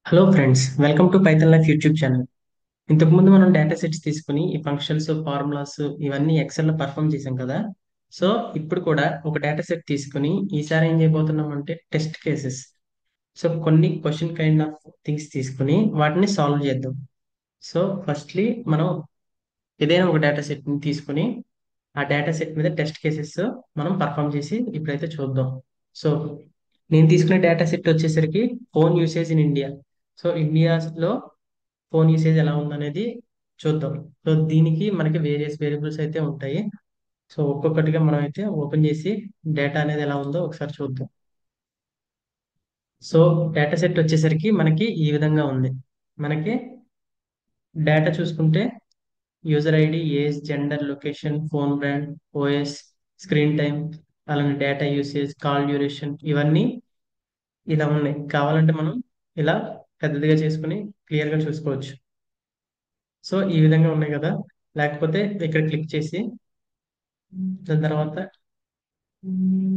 Hello friends, welcome to Python life YouTube channel. ఇంతకుముందు మనం data sets తీసుకుని ఈ ఫంక్షన్స్, ఫార్ములాస్ ఇవన్నీ ఎక్సెల్ లో పర్ఫామ్ చేసాం కదా. సో ఇప్పుడు కూడా ఒక డేటా సెట్ తీసుకుని ఈసారి ఏం చేయబోతున్నాం అంటే టెస్ట్ కేసెస్. సో కొన్ని క్వశ్చన్ కైండ్ ఆఫ్ థింగ్స్ తీసుకుని వాటిని సాల్వ్ చేద్దాం. సో ఫస్ట్లీ మనం ఏదైనా ఒక డేటా సెట్ ని తీసుకుని ఆ డేటా సెట్ మీద టెస్ట్ కేసెస్ మనం పర్ఫామ్ చేసి ఇప్పుడైతే చూద్దాం. సో నేను తీసుకునే డేటా సెట్ వచ్చేసరికి phone usage in India. So ఇండియాలో ఫోన్ యూసేజ్ ఎలా ఉందనేది చూద్దాం. సో దీనికి మనకి వేరియస్ వేరియబుల్స్ అయితే ఉంటాయి. సో ఒక్కొక్కటిగా మనం అయితే ఓపెన్ చేసి డేటా అనేది ఎలా ఉందో ఒకసారి చూద్దాం. సో డేటా సెట్ వచ్చేసరికి మనకి ఈ విధంగా ఉంది. మనకి డేటా చూసుకుంటే user ID, age, gender, location, phone brand, OS, screen time, అలానే డేటా యూసేజ్, కాల్ డ్యూరేషన్ ఇవన్నీ ఇలా ఉన్నాయి. కావాలంటే మనం ఇలా పెద్దదిగా చేసుకుని క్లియర్గా చూసుకోవచ్చు. సో ఈ విధంగా ఉన్నాయి కదా. లేకపోతే ఇక్కడ క్లిక్ చేసి దాని తర్వాత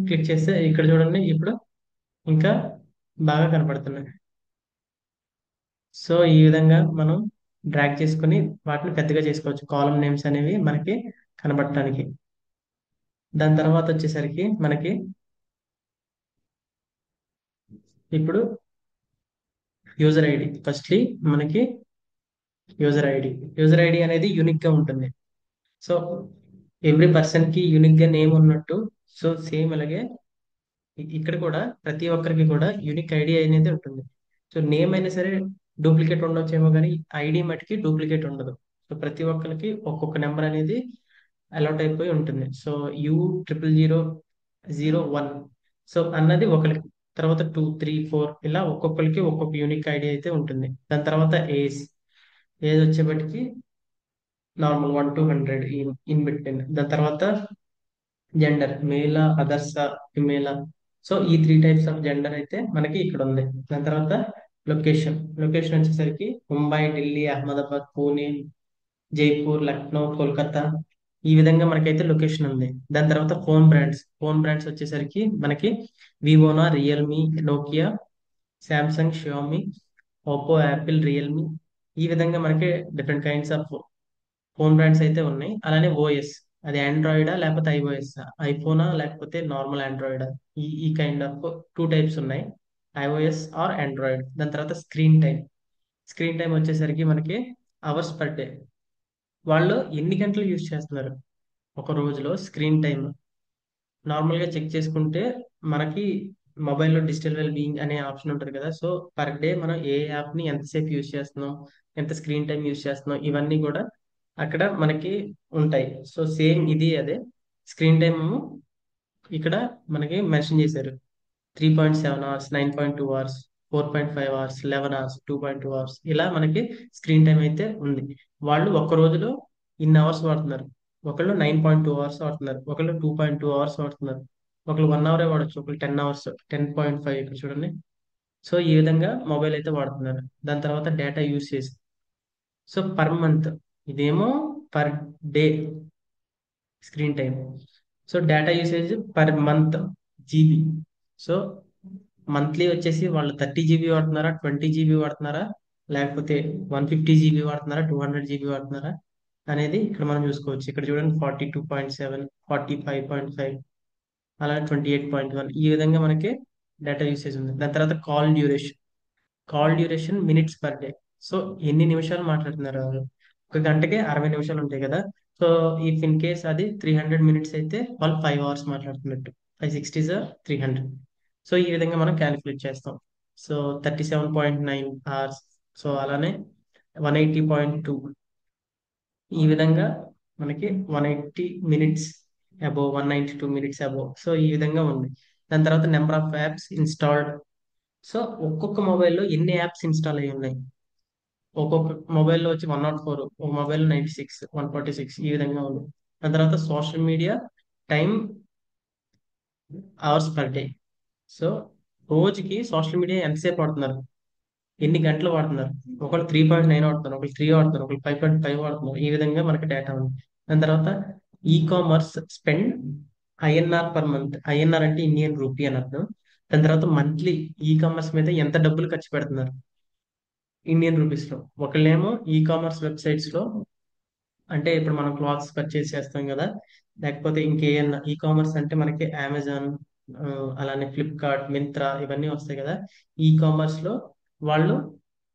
క్లిక్ చేస్తే ఇక్కడ చూడండి, ఇప్పుడు ఇంకా బాగా కనపడుతున్నాయి. సో ఈ విధంగా మనం డ్రాగ్ చేసుకుని వాటిని పెద్దగా చేసుకోవచ్చు, కాలమ్ నేమ్స్ అనేవి మనకి కనబడటానికి. దాని తర్వాత వచ్చేసరికి మనకి ఇప్పుడు యూజర్ ఐడి. ఫస్ట్లీ మనకి యూజర్ ఐడి యూజర్ ఐడి అనేది యూనిక్ గా ఉంటుంది. సో ఎవ్రీ పర్సన్ కి యూనిక్ గా నేమ్ ఉన్నట్టు, సో సేమ్ అలాగే ఇక్కడ కూడా ప్రతి ఒక్కరికి కూడా యూనిక్ ఐడి అనేది ఉంటుంది. సో నేమ్ అయినా సరే డూప్లికేట్ ఉండొచ్చేమో, కానీ ఐడి మటుకి డూప్లికేట్ ఉండదు. సో ప్రతి ఒక్కరికి ఒక్కొక్క నెంబర్ అనేది అలాట్ అయిపోయి ఉంటుంది. సో U0001 సో అన్నది ఒకరికి, తర్వాత 2 3 4 ఇలా ఒక్కొక్కరికి ఒక్కొక్క యూనిక్ ఐడి అయితే ఉంటుంది. దాని తర్వాత ఏజ్ ఏజ్ వచ్చేప్పటికి నార్మల్ 1 to 100 ఇన్ బిట్వీన్. దాని తర్వాత జెండర్, మేలా, అదర్సా, ఫిమేలా. సో ఈ 3 టైప్స్ ఆఫ్ జెండర్ అయితే మనకి ఇక్కడ ఉంది. దాని తర్వాత లొకేషన్ లొకేషన్ వచ్చేసరికి ముంబై, ఢిల్లీ, అహ్మదాబాద్, పూణే, జైపూర్, లక్నో, కోల్కతా. ఈ విధంగా మనకైతే లొకేషన్ ఉంది. దాని తర్వాత ఫోన్ బ్రాండ్స్ వచ్చేసరికి మనకి వివోనా, Realme, Nokia, Samsung, Xiaomi, Oppo, Apple, Realme. ఈ విధంగా మనకి different kinds of phone brands అయితే ఉన్నాయి. అలానే ఓఎస్, అది ఆండ్రాయిడా లేకపోతే ఐఓఎస్, ఐఫోనా లేకపోతే నార్మల్ ఆండ్రాయిడా. ఈ కైండ్ ఆఫ్ 2 టైప్స్ ఉన్నాయి, ఐఓఎస్ ఆర్ ఆండ్రాయిడ్. దాని తర్వాత స్క్రీన్ టైం వచ్చేసరికి మనకి అవర్స్ పర్ డే, వాళ్ళు ఎన్ని గంటలు యూజ్ చేస్తున్నారు ఒక రోజులో స్క్రీన్ టైం. నార్మల్గా చెక్ చేసుకుంటే మనకి మొబైల్లో డిజిటల్ వెల్ బీయింగ్ అనే ఆప్షన్ ఉంటుంది కదా. సో పర్ డే మనం ఏ యాప్ని ఎంతసేపు యూజ్ చేస్తున్నాం, ఎంత స్క్రీన్ టైం యూజ్ చేస్తున్నాం, ఇవన్నీ కూడా అక్కడ మనకి ఉంటాయి. సో సేమ్ ఇది అదే స్క్రీన్ టైమ్ ఇక్కడ మనకి మెన్షన్ చేశారు. 3.7 hours, 9.2 hours, 4.5 hours, 11 hours, 2.2 hours, ఇలా మనకి స్క్రీన్ టైం అయితే ఉంది. వాళ్ళు ఒక్క రోజులో ఇన్ని అవర్స్ వాడుతున్నారు. ఒకళ్ళు 9.2 అవర్స్ వాడుతున్నారు, ఒకళ్ళు 2.2 అవర్స్ వాడుతున్నారు, ఒకళ్ళు 1 అవరే వాడచ్చు, ఒకళ్ళు 10 అవర్స్, 10.5 ఇక్కడ చూడండి. సో ఈ విధంగా మొబైల్ అయితే వాడుతున్నారు. దాని తర్వాత data usage. So per month, ఇదేమో per day screen time. So data usage per month GB. So monthly వచ్చేసి వాళ్ళు 30 GB వాడుతున్నారా, 20 GB వాడుతున్నారా, లేకపోతే 150 GB వాడుతున్నారా, 200 GB వాడుతున్నారా అనేది ఇక్కడ మనం చూసుకోవచ్చు. ఇక్కడ చూడండి 42.7, 45.5, అలా 28.1, ఈ విధంగా మనకి డేటా యూసేజ్ ఉంది. దాని తర్వాత call duration minutes per day. So ఎన్ని నిమిషాలు మాట్లాడుతున్నారు వాళ్ళు. ఒక గంటకి 60 నిమిషాలు ఉంటాయి కదా. సో ఇఫ్ ఇన్ కేస్ అది 300 మినిట్స్ అయితే వాళ్ళు 5 అవర్స్ మాట్లాడుతున్నట్టు. 5 6 300. సో ఈ విధంగా మనం క్యాలిక్యులేట్ చేస్తాం. So 37.9 hours. సో అలానే 180.2, ఈ విధంగా మనకి 180 minutes above, 192 minutes above. So ఈ విధంగా ఉంది. దాని తర్వాత number of apps installed. So ఒక్కొక్క మొబైల్లో ఎన్ని యాప్స్ ఇన్స్టాల్ అయ్యి ఉన్నాయి. ఒక్కొక్క మొబైల్లో వచ్చి 104, ఒక మొబైల్ 96, 146, ఈ విధంగా ఉంది. దాని తర్వాత social media time hours per day. So రోజుకి సోషల్ మీడియా ఎంతసేపు వాడుతున్నారు, ఎన్ని గంటలు వాడుతున్నారు. ఒకళ్ళు 3.9 వాడుతున్నారు, ఒకళ్ళు 3 వాడుతున్నారు, ఒకళ్ళు 5.5 వాడుతున్నారు. ఈ విధంగా మనకి డేటా ఉంది. దాని తర్వాత e commerce spend INR per month. INR అంటే ఇండియన్ రూపీ అని అర్థం. దాని తర్వాత మంత్లీ ఈ కామర్స్ మీద ఎంత డబ్బులు ఖర్చు పెడుతున్నారు ఇండియన్ రూపీస్ లో. ఒకళ్ళేమో ఈ కామర్స్ వెబ్సైట్స్ లో, అంటే ఇప్పుడు మనం క్లాత్స్ పర్చేస్ చేస్తాం కదా, లేకపోతే ఇంకేమన్నా ఈ కామర్స్ అంటే మనకి అమెజాన్, అలానే ఫ్లిప్కార్ట్, మింత్రా ఇవన్నీ వస్తాయి కదా. ఈ కామర్స్ లో వాళ్ళు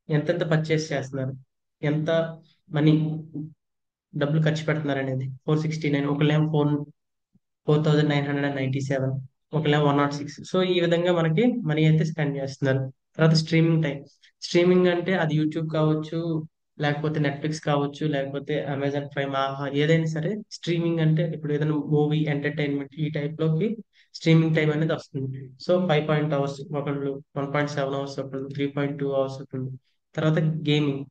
ఎంతెంత పర్చేస్ చేస్తున్నారు, ఎంత మనీ డబ్బులు ఖర్చు పెడుతున్నారు అనేది. 469, ఒకళ్ళేమో 4997, ఒకళ్ళేమో 106. సో ఈ విధంగా మనకి మనీ అయితే స్పెండ్ చేస్తున్నారు. తర్వాత స్ట్రీమింగ్ టైం. స్ట్రీమింగ్ అంటే అది యూట్యూబ్ కావచ్చు, లేకపోతే నెట్ఫ్లిక్స్ కావచ్చు, లేకపోతే అమెజాన్ ప్రైమ్, ఆహా ఏదైనా సరే. స్ట్రీమింగ్ అంటే ఇప్పుడు ఏదైనా మూవీ ఎంటర్టైన్మెంట్ ఈ టైప్ లోకి స్ట్రీమింగ్ టైం అనేది వస్తుంది. సో 5 అవర్స్ ఒకళ్ళు, 1.7 అవర్స్ ఒకళ్ళు, 3.2 అవర్స్ ఒకళ్ళు. తర్వాత గేమింగ్.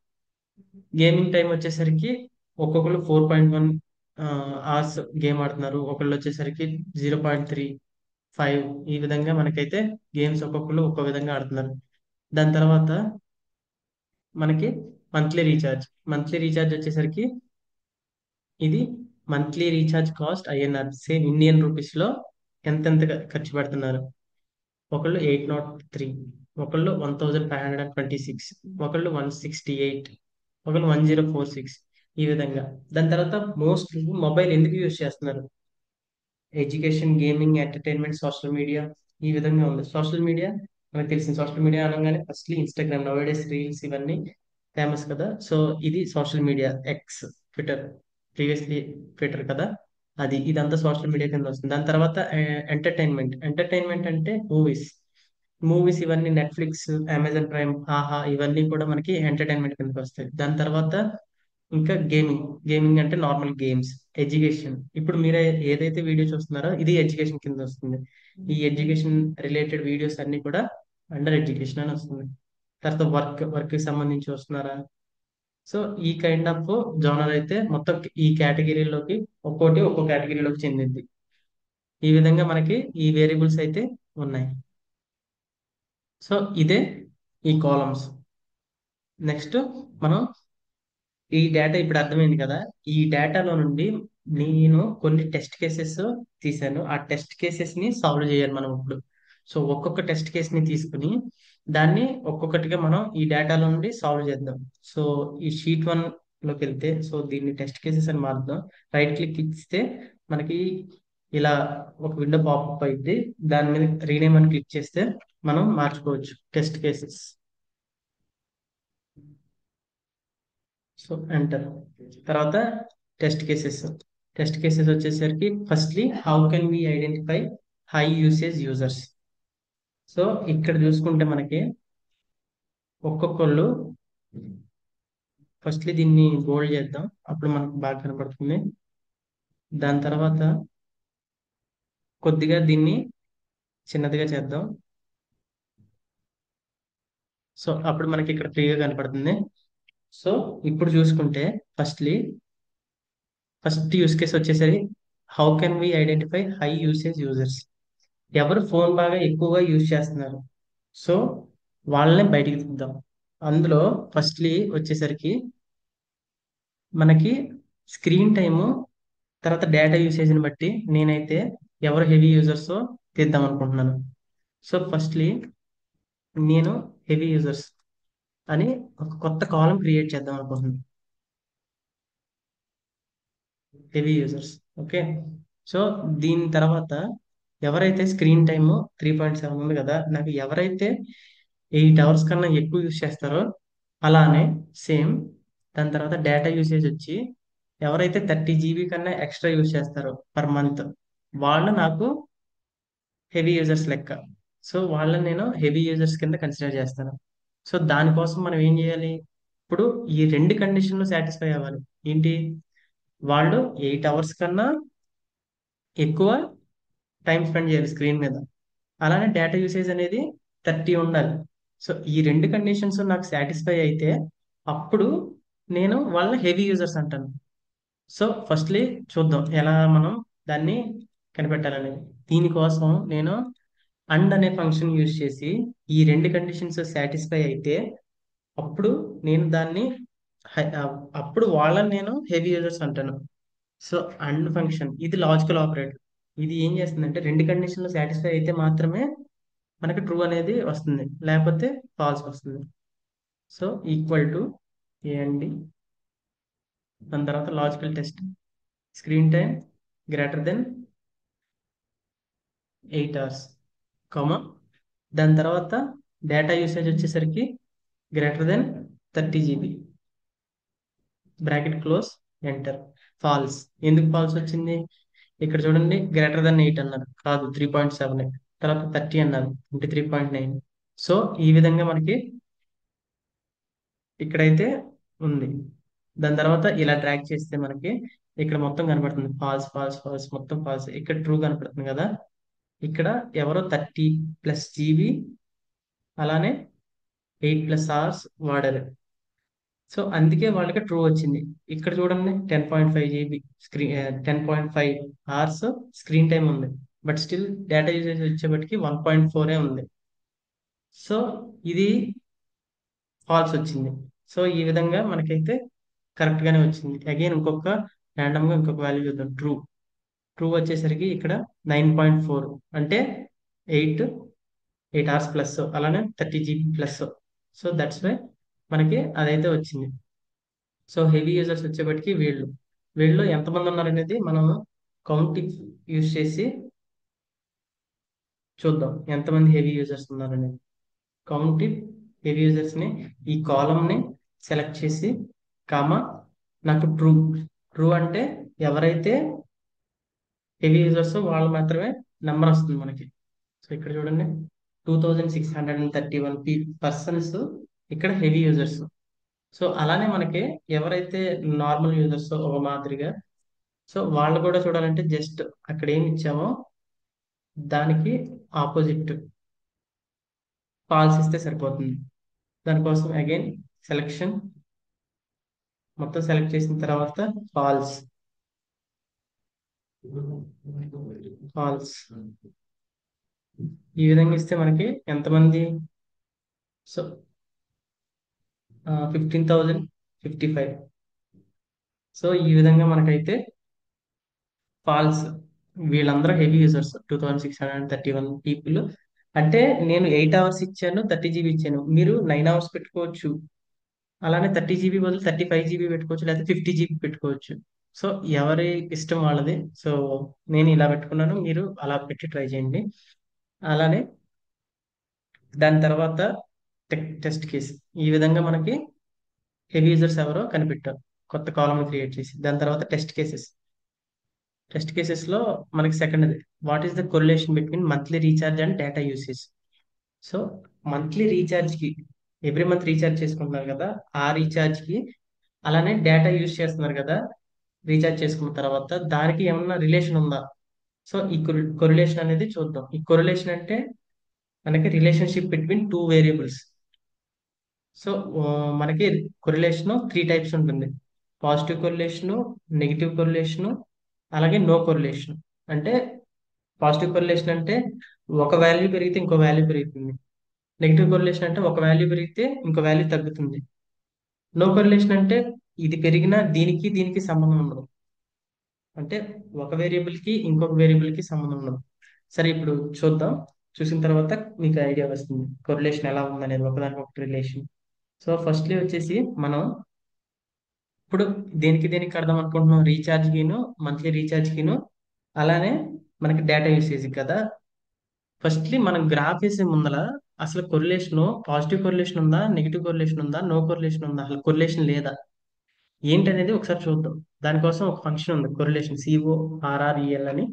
గేమింగ్ టైం వచ్చేసరికి ఒక్కొక్కరు 4.1 అవర్స్ గేమ్ ఆడుతున్నారు, ఒకళ్ళు వచ్చేసరికి 0.35. ఈ విధంగా మనకైతే గేమ్స్ ఒక్కొక్కరు ఒక్కో విధంగా ఆడుతున్నారు. దాని తర్వాత మనకి మంత్లీ రీఛార్జ్. మంత్లీ రీఛార్జ్ వచ్చేసరికి ఇది monthly recharge cost INR, same Indian rupees లో ఎంతెంత ఖర్చు పెడుతున్నారు. ఒకళ్ళు 803, ఒకళ్ళు 1526, ఒకళ్ళు 168, ఒకళ్ళు 1046. ఈ విధంగా. దాని తర్వాత మోస్ట్ మొబైల్ ఎందుకు యూజ్ చేస్తున్నారు, education, gaming, entertainment, social media. ఈ విధంగా ఉంది. సోషల్ మీడియా మనకు తెలిసింది. సోషల్ మీడియా అనగానే ఫస్ట్లీ ఇన్స్టాగ్రామ్, నౌడేస్ రీల్స్ ఇవన్నీ ఫేమస్ కదా. సో ఇది social media. X, Twitter, previously Twitter కదా, అది ఇదంతా సోషల్ మీడియా కింద వస్తుంది. దాని తర్వాత ఎంటర్టైన్మెంట్. ఎంటర్టైన్మెంట్ అంటే మూవీస్. మూవీస్ ఇవన్నీ నెట్ఫ్లిక్స్, అమెజాన్ ప్రైమ్, ఆహా ఇవన్నీ కూడా మనకి ఎంటర్టైన్మెంట్ కిందకి వస్తాయి. దాని తర్వాత ఇంకా గేమింగ్. గేమింగ్ అంటే నార్మల్ గేమ్స్. ఎడ్యుకేషన్, ఇప్పుడు మీరు ఏదైతే వీడియో చూస్తున్నారో ఇది ఎడ్యుకేషన్ కింద వస్తుంది. ఈ ఎడ్యుకేషన్ రిలేటెడ్ వీడియోస్ అన్ని కూడా అండర్ ఎడ్యుకేషన్ అని వస్తుంది. తర్వాత వర్క్ కి సంబంధించి వస్తున్నారా. సో ఈ కైండ్ ఆఫ్ జోనర్ అయితే మొత్తం ఈ కేటగిరీలోకి ఒక్కోటి ఒక్కో కేటగిరీలోకి చెందింది. ఈ విధంగా మనకి ఈ వేరియబుల్స్ అయితే ఉన్నాయి. సో ఇదే ఈ కాలమ్స్. నెక్స్ట్ మనం ఈ డేటా ఇప్పుడు అర్థమైంది కదా. ఈ డేటాలో నుండి నేను కొన్ని టెస్ట్ కేసెస్ తీసాను. ఆ టెస్ట్ కేసెస్ ని సాల్వ్ చేయాలి మనం ఇప్పుడు. సో ఒక్కొక్క టెస్ట్ కేస్ ని తీసుకుని దాన్ని ఒక్కొక్కటిగా మనం ఈ డేటాలో నుండి సాల్వ్ చేద్దాం. సో ఈ షీట్ 1 లోకి వెళ్తే, సో దీన్ని టెస్ట్ కేసెస్ అని మార్చుదాం. రైట్ క్లిక్ ఇస్తే మనకి ఇలా ఒక విండో పాపప్ అయింది. దాని మీద రీనేమ్ అని క్లిక్ చేస్తే మనం మార్చుకోవచ్చు టెస్ట్ కేసెస్. So enter. తర్వాత టెస్ట్ కేసెస్. టెస్ట్ కేసెస్ వచ్చేసరికి firstly how can we identify high usage users. So ఇక్కడ చూసుకుంటే మనకి ఒక్కొక్కళ్ళు, ఫస్ట్లీ దీన్ని బోల్డ్ చేద్దాం, అప్పుడు మనకు బాగా కనపడుతుంది. దాని తర్వాత కొద్దిగా దీన్ని చిన్నదిగా చేద్దాం. సో అప్పుడు మనకి ఇక్కడ క్లియర్గా కనపడుతుంది. సో ఇప్పుడు చూసుకుంటే ఫస్ట్లీ ఫస్ట్ యూస్ కేస్ వచ్చేసరికి how can we identify high usage users. ఎవరు ఫోన్ బాగా ఎక్కువగా యూజ్ చేస్తున్నారు, సో వాళ్ళని బయటికి తీద్దాం. అందులో ఫస్ట్లీ వచ్చేసరికి మనకి స్క్రీన్ టైము, తర్వాత డేటా యూసేజ్ని బట్టి నేనైతే ఎవరు హెవీ యూజర్స్ తీద్దాం అనుకుంటున్నాను. సో ఫస్ట్లీ నేను హెవీ యూజర్స్ అని ఒక కొత్త కాలం క్రియేట్ చేద్దాం అనుకుంటున్నాను. Heavy users. ఓకే. సో దీని తర్వాత ఎవరైతే స్క్రీన్ టైమ్ 3.7 ఉంది కదా, నాకు ఎవరైతే 8 అవర్స్ కన్నా ఎక్కువ యూజ్ చేస్తారో అలానే సేమ్. దాని తర్వాత డేటా యూసేజ్ వచ్చి ఎవరైతే 30 GB కన్నా ఎక్స్ట్రా యూజ్ చేస్తారో పర్ మంత్, వాళ్ళు నాకు హెవీ యూజర్స్ లెక్క. సో వాళ్ళని నేను హెవీ యూజర్స్ కింద కన్సిడర్ చేస్తాను. సో దానికోసం మనం ఏం చేయాలి, ఇప్పుడు ఈ రెండు కండిషన్లు సాటిస్ఫై అవ్వాలి. ఏంటి, వాళ్ళు 8 అవర్స్ కన్నా ఎక్కువ టైం స్పెండ్ చేయాలి స్క్రీన్ మీద, అలానే డేటా యూసేజ్ అనేది 30 ఉండాలి. సో ఈ రెండు కండిషన్స్ నాకు సాటిస్ఫై అయితే అప్పుడు నేను వాళ్ళ హెవీ యూజర్స్ అంటాను. సో ఫస్ట్లీ చూద్దాం ఎలా మనం దాన్ని కనిపెట్టాలనేది. దీనికోసం నేను అండ్ అనే ఫంక్షన్ యూజ్ చేసి ఈ రెండు కండిషన్స్ సాటిస్ఫై అయితే అప్పుడు నేను దాన్ని అప్పుడు వాళ్ళని నేను హెవీ యూజర్స్ అంటాను. సో అండ్ ఫంక్షన్ ఇది లాజికల్ ఆపరేటర్. ఇది ఏం చేస్తుందంటే రెండు కండిషన్లు సాటిస్ఫై అయితే మాత్రమే మనకి ట్రూ అనేది వస్తుంది, లేకపోతే ఫాల్స్ వస్తుంది. సో ఈక్వల్ టు ఏ అండి, దాని తర్వాత logical test screen time greater than 8 hours, comma దాని తర్వాత డేటా యూసేజ్ వచ్చేసరికి greater than 30 GB, bracket close, enter. False. ఎందుకు ఫాల్స్ వచ్చింది? ఇక్కడ చూడండి, గ్రేటర్ దెన్ 8 అన్నారు, కాదు 3.7. తర్వాత 30 అన్నారు అంటే 3.9. సో ఈ విధంగా మనకి ఇక్కడైతే ఉంది. దాని తర్వాత ఇలా డ్రాగ్ చేస్తే మనకి ఇక్కడ మొత్తం కనపడుతుంది, ఫాల్స్ ఫాల్స్ ఫాల్స్, మొత్తం ఫాల్స్. ఇక్కడ ట్రూ కనపడుతుంది కదా. ఇక్కడ ఎవరో 30+ GB అలానే 8+ hours వాడారు. సో అందుకే వాళ్ళకి ట్రూ వచ్చింది. ఇక్కడ చూడండి 10.5 GB screen, 10.5 hours screen time ఉంది. బట్ స్టిల్ డేటా యూసేజ్ వచ్చేప్పటికి 1.4 ఉంది. సో ఇది ఫాల్స్ వచ్చింది. సో ఈ విధంగా మనకైతే కరెక్ట్ గానే వచ్చింది. అగైన్ ఇంకొక ర్యాండమ్ గా ఇంకొక వాల్యూ చూద్దాం. ట్రూ. ట్రూ వచ్చేసరికి ఇక్కడ 9.4 అంటే 8 hours ప్లస్, అలానే 30 GB plus. So that's why మనకి అదైతే వచ్చింది. సో హెవీ యూజర్స్ వచ్చేప్పటికి వీళ్ళు ఎంతమంది ఉన్నారనేది మనం కౌంట్ యూజ్ చేసి చూద్దాం, ఎంతమంది హెవీ యూజర్స్ ఉన్నారనేది. కౌంట్ హెవీ యూజర్స్ ని, ఈ కాలమ్ ని సెలెక్ట్ చేసి, కామా నాకు ట్రూ. ట్రూ అంటే ఎవరైతే హెవీ యూజర్స్ వాళ్ళు మాత్రమే నెంబర్ వస్తుంది మనకి. సో ఇక్కడ చూడండి 2631 పర్సన్స్ ఇక్కడ హెవీ యూజర్స్. సో అలానే మనకి ఎవరైతే నార్మల్ యూజర్స్ ఒక మాదిరిగా, సో వాళ్ళు కూడా చూడాలంటే జస్ట్ అక్కడ ఏమి ఇచ్చామో దానికి ఆపోజిట్ ఫాల్స్ ఇస్తే సరిపోతుంది. దానికోసం అగైన్ సెలెక్షన్ మొత్తం సెలెక్ట్ చేసిన తర్వాత ఫాల్స్, ఫాల్స్ ఈ విధంగా ఇస్తే మనకి ఎంతమంది? సో 15,055. సో ఈ విధంగా మనకైతే ఫాల్స్. వీళ్ళందరూ హెవీ యూజర్స్ 2631 పీపుల్. అంటే నేను 8 hours ఇచ్చాను, 30 GB ఇచ్చాను. మీరు 9 hours పెట్టుకోవచ్చు, అలానే 30 GB బదులు 35 GB పెట్టుకోవచ్చు, లేకపోతే 50 GB పెట్టుకోవచ్చు. సో ఎవరి ఇష్టం వాళ్ళది. సో నేను ఇలా పెట్టుకున్నాను, మీరు అలా పెట్టి ట్రై చేయండి. అలానే దాని తర్వాత టెస్ట్ కేస్. ఈ విధంగా మనకి హెవీ యూజర్స్ ఎవరో కనిపెట్టాం, కొత్త కాలమ్ క్రియేట్ చేసి. దాని తర్వాత టెస్ట్ కేసెస్. టెస్ట్ కేసెస్ లో మనకి second, what is the correlation between monthly recharge and data usage. So monthly recharge కి, ఎవ్రీ మంత్ రీఛార్జ్ చేసుకుంటున్నారు కదా, ఆ రీఛార్జ్ కి అలానే డేటా యూజ్ చేస్తున్నారు కదా రీఛార్జ్ చేసుకున్న తర్వాత, దానికి ఏమన్నా రిలేషన్ ఉందా? సో ఈ కొరిలేషన్ అనేది చూద్దాం. ఈ కొరిలేషన్ అంటే మనకి relationship between two variables. So మనకి కొరిలేషన్ 3 టైప్స్ ఉంటుంది. పాజిటివ్ కొరిలేషన్, నెగిటివ్ కొరిలేషన్, అలాగే నో కొరిలేషన్. అంటే పాజిటివ్ కొరిలేషన్ అంటే ఒక వాల్యూ పెరిగితే ఇంకో వాల్యూ పెరుగుతుంది. నెగిటివ్ కొరిలేషన్ అంటే ఒక వాల్యూ పెరిగితే ఇంకో వాల్యూ తగ్గుతుంది. నో కొరిలేషన్ అంటే ఇది పెరిగినా దీనికి దీనికి సంబంధం ఉండదు. అంటే ఒక వేరియబుల్ కి ఇంకొక వేరియబుల్ కి సంబంధం ఉండదు. సరే ఇప్పుడు చూద్దాం. చూసిన తర్వాత మీకు ఐడియా వస్తుంది కొరిలేషన్ ఎలా ఉందనేది, ఒకదానికి ఒక రిలేషన్. సో ఫస్ట్లీ వచ్చేసి మనం ఇప్పుడు దేనికి దేనికి కడదాం అనుకుంటున్నాం, రీఛార్జ్ కిను, మంత్లీ రీఛార్జ్ కిను, అలానే మనకి డేటా యూసేజ్ కదా. ఫస్ట్లీ మనం గ్రాఫ్ వేసే ముందల అసలు కొరిలేషన్, పాజిటివ్ కొరిలేషన్ ఉందా, నెగిటివ్ కొరిలేషన్ ఉందా, నో కొరిలేషన్ ఉందా, అసలు కొరిలేషన్ లేదా ఏంటనేది ఒకసారి చూద్దాం. దానికోసం ఒక ఫంక్షన్ ఉంది, కొరిలేషన్, CORREL అని.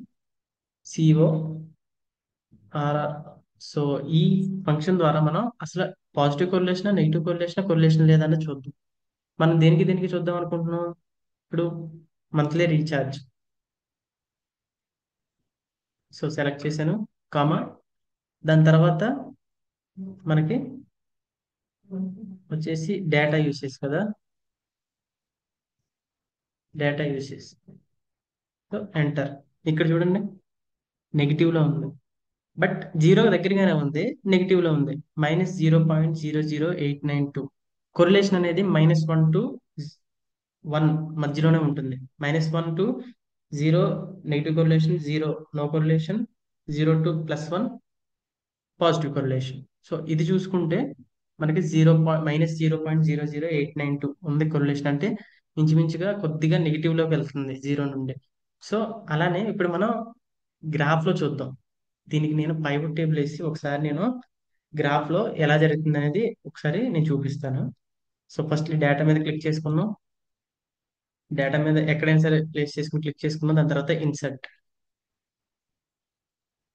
CORR. సో ఈ ఫంక్షన్ ద్వారా మనం అసలు positive correlation, negative correlation, correlation లేదా అని చూద్దాం. మనం దేనికి దేనికి చూద్దాం అనుకుంటున్నాం? ఇప్పుడు మంత్లీ రీఛార్జ్. సో సెలెక్ట్ చేశాను, కామా దాని తర్వాత మనకి వచ్చేసి డేటా యూసేజ్ కదా, డేటా యూసేజ్. So enter. ఇక్కడ చూడండి నెగిటివ్ లో ఉంది, బట్ జీరో దగ్గరగానే ఉంది, నెగిటివ్ లో ఉంది. -0.00892. కొరిలేషన్ అనేది -1 to 1 మధ్యలోనే ఉంటుంది. -1 to 0 negative correlation, 0 no correlation, 0 to +1 positive correlation. So ఇది చూసుకుంటే మనకి -0.00892 ఉంది కొరిలేషన్, అంటే ఇంచుమించుగా కొద్దిగా నెగిటివ్ లోకి వెళ్తుంది జీరో నుండి. సో అలానే ఇప్పుడు మనం గ్రాఫ్ లో చూద్దాం. దీనికి నేను పైవట్ టేబుల్ వేసి ఒకసారి నేను గ్రాఫ్ లో ఎలా జరుగుతుంది అనేది ఒకసారి నేను చూపిస్తాను. సో ఫస్ట్ డేటా మీద క్లిక్ చేసుకున్నాం. డేటా మీద ఎక్కడైనా సరే ప్లేస్ చేసుకుని క్లిక్ చేసుకున్నాం. దాని తర్వాత ఇన్సర్ట్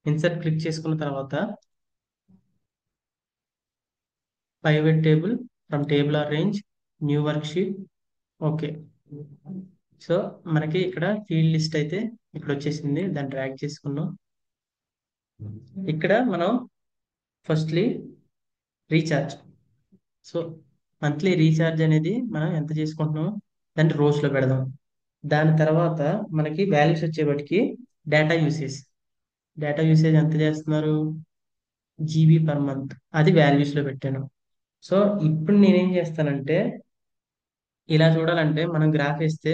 ఇన్సర్ట్ క్లిక్ చేసుకున్న తర్వాత pivot table from table or range, new worksheet. Okay. So మనకి ఇక్కడ ఫీల్డ్ లిస్ట్ అయితే ఇక్కడ వచ్చేసింది. దాన్ని డ్రాగ్ చేసుకున్నాం. ఇక్కడ మనం firstly recharge. So monthly recharge అనేది మనం ఎంత చేసుకుంటున్నాం దాన్ని రోస్ లో పెడదాం. దాని తర్వాత మనకి వాల్యూస్ వచ్చేప్పటికి డేటా యూసేజ్. డేటా యూసేజ్ ఎంత చేస్తున్నారు, జీబీ పర్ మంత్, అది వాల్యూస్ లో పెట్టాను. సో ఇప్పుడు నేనేం చేస్తానంటే, ఇలా చూడాలంటే మనం గ్రాఫ్ వేస్తే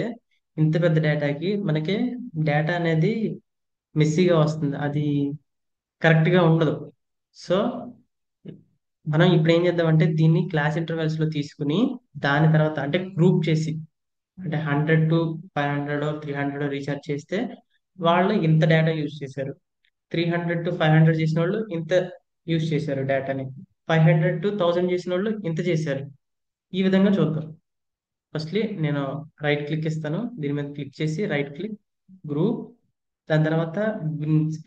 ఇంత పెద్ద డేటాకి మనకి డేటా అనేది మెస్సీగా వస్తుంది, అది కరెక్ట్ గా ఉండదు. సో మనం ఇప్పుడు ఏం చేద్దామంటే దీన్ని క్లాస్ ఇంటర్వెల్స్ లో తీసుకుని దాని తర్వాత అంటే గ్రూప్ చేసి, అంటే 100 to 500 300 రీఛార్జ్ చేస్తే వాళ్ళు ఇంత డేటా యూజ్ చేశారు. 300 to 500 చేసిన వాళ్ళు ఇంత యూజ్ చేశారు డేటాని. 500 to 1000 చేసిన వాళ్ళు ఇంత చేశారు. ఈ విధంగా చూద్దాం. ఫస్ట్లీ నేను రైట్ క్లిక్ ఇస్తాను. దీని మీద క్లిక్ చేసి రైట్ క్లిక్, గ్రూప్. దాని తర్వాత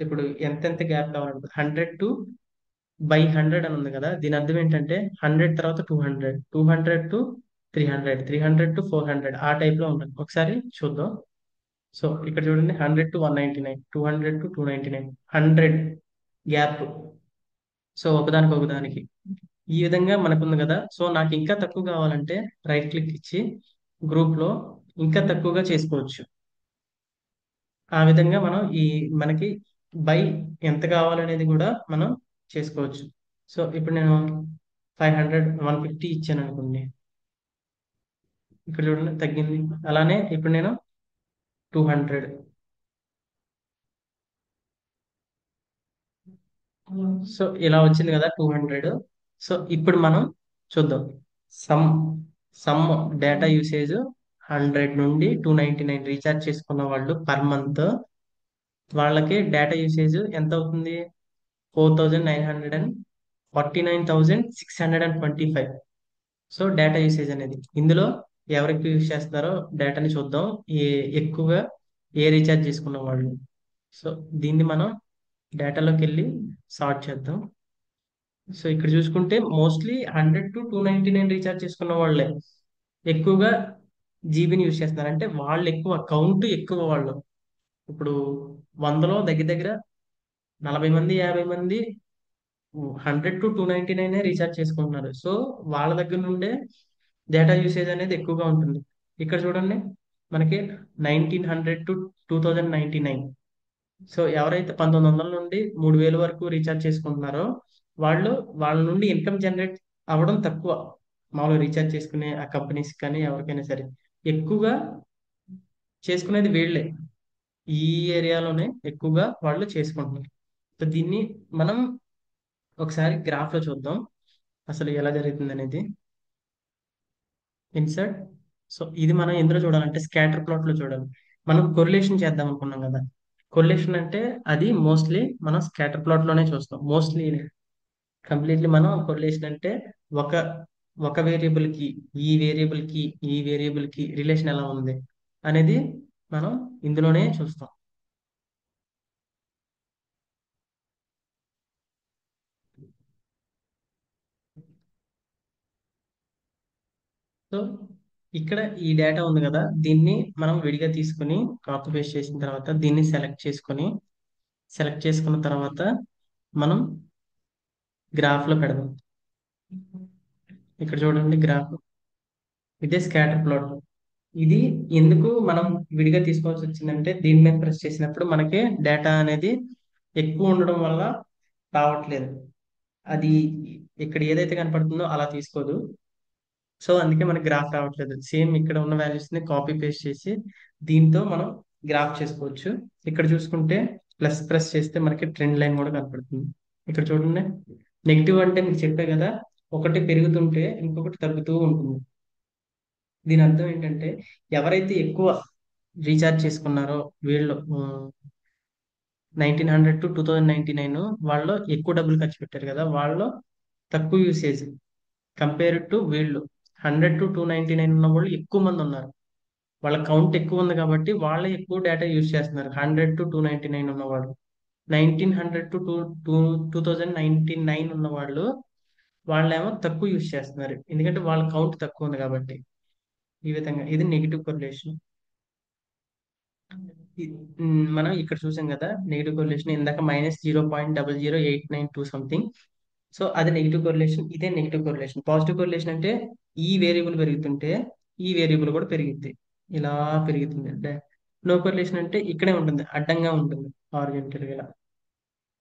ఇప్పుడు ఎంతెంత గ్యాప్ కావాలంటే 100 to/100 అని ఉంది కదా, దీని అర్థం ఏంటంటే 100 తర్వాత 200, 200 to 300, 300 to 400, ఆ టైప్ లో ఉంటుంది. ఒకసారి చూద్దాం. సో ఇక్కడ చూడండి, 100 to 199, 200 to 299, 100 గ్యాప్. సో ఒకదానికి ఒకదానికి ఈ విధంగా మనకుంది కదా. సో నాకు ఇంకా తక్కువ కావాలంటే రైట్ క్లిక్ ఇచ్చి గ్రూప్ లో ఇంకా తక్కువగా చేసుకోవచ్చు. ఆ విధంగా మనం మనకి బై ఎంత కావాలనేది కూడా మనం చేసుకోవచ్చు. సో ఇప్పుడు నేను 150 ఇచ్చాను అనుకోండి, ఇక్కడ చూడండి తగ్గింది. అలానే ఇప్పుడు నేను 200. సో ఇలా వచ్చింది కదా 200. సో ఇప్పుడు మనం చూద్దాం. సమ్ సమ్ డేటా యూసేజ్ 100 నుండి 299 రీఛార్జ్ చేసుకున్న వాళ్ళు పర్ మంత్, వాళ్ళకి డేటా యూసేజ్ ఎంత అవుతుంది, 4,949,625. సో డేటా యూసేజ్ అనేది ఇందులో ఎవరికి యూజ్ చేస్తున్నారో డేటాని చూద్దాం. ఏ ఎక్కువగా ఏ రీఛార్జ్ చేసుకున్న వాళ్ళు. సో దీన్ని మనం డేటాలోకి వెళ్ళి సార్ట్ చేద్దాం. సో ఇక్కడ చూసుకుంటే మోస్ట్లీ 100 to 299 రీఛార్జ్ చేసుకున్న వాళ్ళే ఎక్కువగా జీబీని యూజ్ చేస్తున్నారు. అంటే వాళ్ళు ఎక్కువ కౌంట్ ఎక్కువ వాళ్ళు. ఇప్పుడు 100లో దగ్గర దగ్గర 40 మంది 50 మంది 100 to 299 రీఛార్జ్ చేసుకుంటున్నారు. సో వాళ్ళ దగ్గర నుండే డేటా యూసేజ్ అనేది ఎక్కువగా ఉంటుంది. ఇక్కడ చూడండి, మనకి 1900 to 2099. సో ఎవరైతే 1900 నుండి 3000 వరకు రీఛార్జ్ చేసుకుంటున్నారో వాళ్ళు, వాళ్ళ నుండి ఇన్కమ్ జనరేట్ అవ్వడం తక్కువ. మామూలుగా రీఛార్జ్ చేసుకునే ఆ కంపెనీస్ కానీ ఎవరికైనా సరే ఎక్కువగా చేసుకునేది వీళ్ళే. ఈ ఏరియాలోనే ఎక్కువగా వాళ్ళు చేసుకుంటున్నారు. సో దీన్ని మనం ఒకసారి గ్రాఫ్ లో చూద్దాం అసలు ఎలా జరుగుతుంది అనేది. ఇన్సర్ట్. సో ఇది మనం ఎందులో చూడాలంటే స్కాటర్ ప్లాట్ లో చూడాలి. మనం కొరిలేషన్ చేద్దాం అనుకున్నాం కదా. కొరిలేషన్ అంటే అది మోస్ట్లీ మనం స్కాటర్ ప్లాట్ లోనే చూస్తాం. మోస్ట్లీ కంప్లీట్లీ మనం కొరిలేషన్ అంటే ఒక ఒక వేరియబుల్ కి ఈ వేరియబుల్ కి ఈ వేరియబుల్ కి రిలేషన్ ఎలా ఉంది అనేది మనం ఇందులోనే చూస్తాం. సో ఇక్కడ ఈ డేటా ఉంది కదా, దీన్ని మనం విడిగా తీసుకుని కాపీ పేస్ట్ చేసిన తర్వాత దీన్ని సెలెక్ట్ చేసుకున్న తర్వాత మనం గ్రాఫ్ లో పెడదాం. ఇక్కడ చూడండి గ్రాఫ్, ఇదే స్కాటర్ ప్లాట్. ఇది ఎందుకు మనం విడిగా తీసుకోవాల్సి వచ్చిందంటే దీని మీద ప్రెస్ చేసినప్పుడు మనకి డేటా అనేది ఎక్కువ ఉండడం వల్ల రావట్లేదు. అది ఇక్కడ ఏదైతే కనపడుతుందో అలా తీసుకోదు. సో అందుకే మనకి గ్రాఫ్ రావట్లేదు. సేమ్ ఇక్కడ ఉన్న వాల్యూస్ ని కాపీ పేస్ట్ చేసి దీంతో మనం గ్రాఫ్ చేసుకోవచ్చు. ఇక్కడ చూసుకుంటే ప్లస్ ప్రెస్ చేస్తే మనకి ట్రెండ్ లైన్ కూడా కనపడుతుంది. ఇక్కడ చూడండి, నెగిటివ్ అంటే మీకు చెప్పే కదా, ఒకటి పెరుగుతుంటే ఇంకొకటి తగ్గుతూ ఉంటుంది. దీని అర్థం ఏంటంటే ఎవరైతే ఎక్కువ రీఛార్జ్ చేసుకున్నారో వీళ్ళు 1900 to 2099 వాళ్ళు ఎక్కువ డబ్బులు ఖర్చు పెట్టారు కదా, వాళ్ళు తక్కువ యూసేజ్ కంపేర్ టు వీళ్ళు 100 to 299 ఉన్న వాళ్ళు ఎక్కువ మంది ఉన్నారు. వాళ్ళ కౌంట్ ఎక్కువ ఉంది కాబట్టి వాళ్ళే ఎక్కువ డేటా యూజ్ చేస్తున్నారు. 100 to 299 ఉన్నవాళ్ళు, 1900 to 2099 ఉన్న వాళ్ళు వాళ్ళేమో తక్కువ యూజ్ చేస్తున్నారు, ఎందుకంటే వాళ్ళ కౌంట్ తక్కువ ఉంది కాబట్టి. ఈ విధంగా ఇది నెగిటివ్ కొరిలేషన్. మనం ఇక్కడ చూసాం కదా నెగిటివ్ కొరిలేషన్, ఇందాక -0.00892 సంథింగ్. సో అది నెగిటివ్ కొరిలేషన్, ఇదే నెగిటివ్ కొరిలేషన్. పాజిటివ్ కొరిలేషన్ అంటే ఈ వేరియబుల్ పెరుగుతుంటే ఈ వేరియబుల్ కూడా పెరిగింది, ఇలా పెరుగుతుంది అంటే. నో కొరిలేషన్ అంటే ఇక్కడే ఉంటుంది, అడ్డంగా ఉంటుంది, హారిజంటల్ గా. ఇలా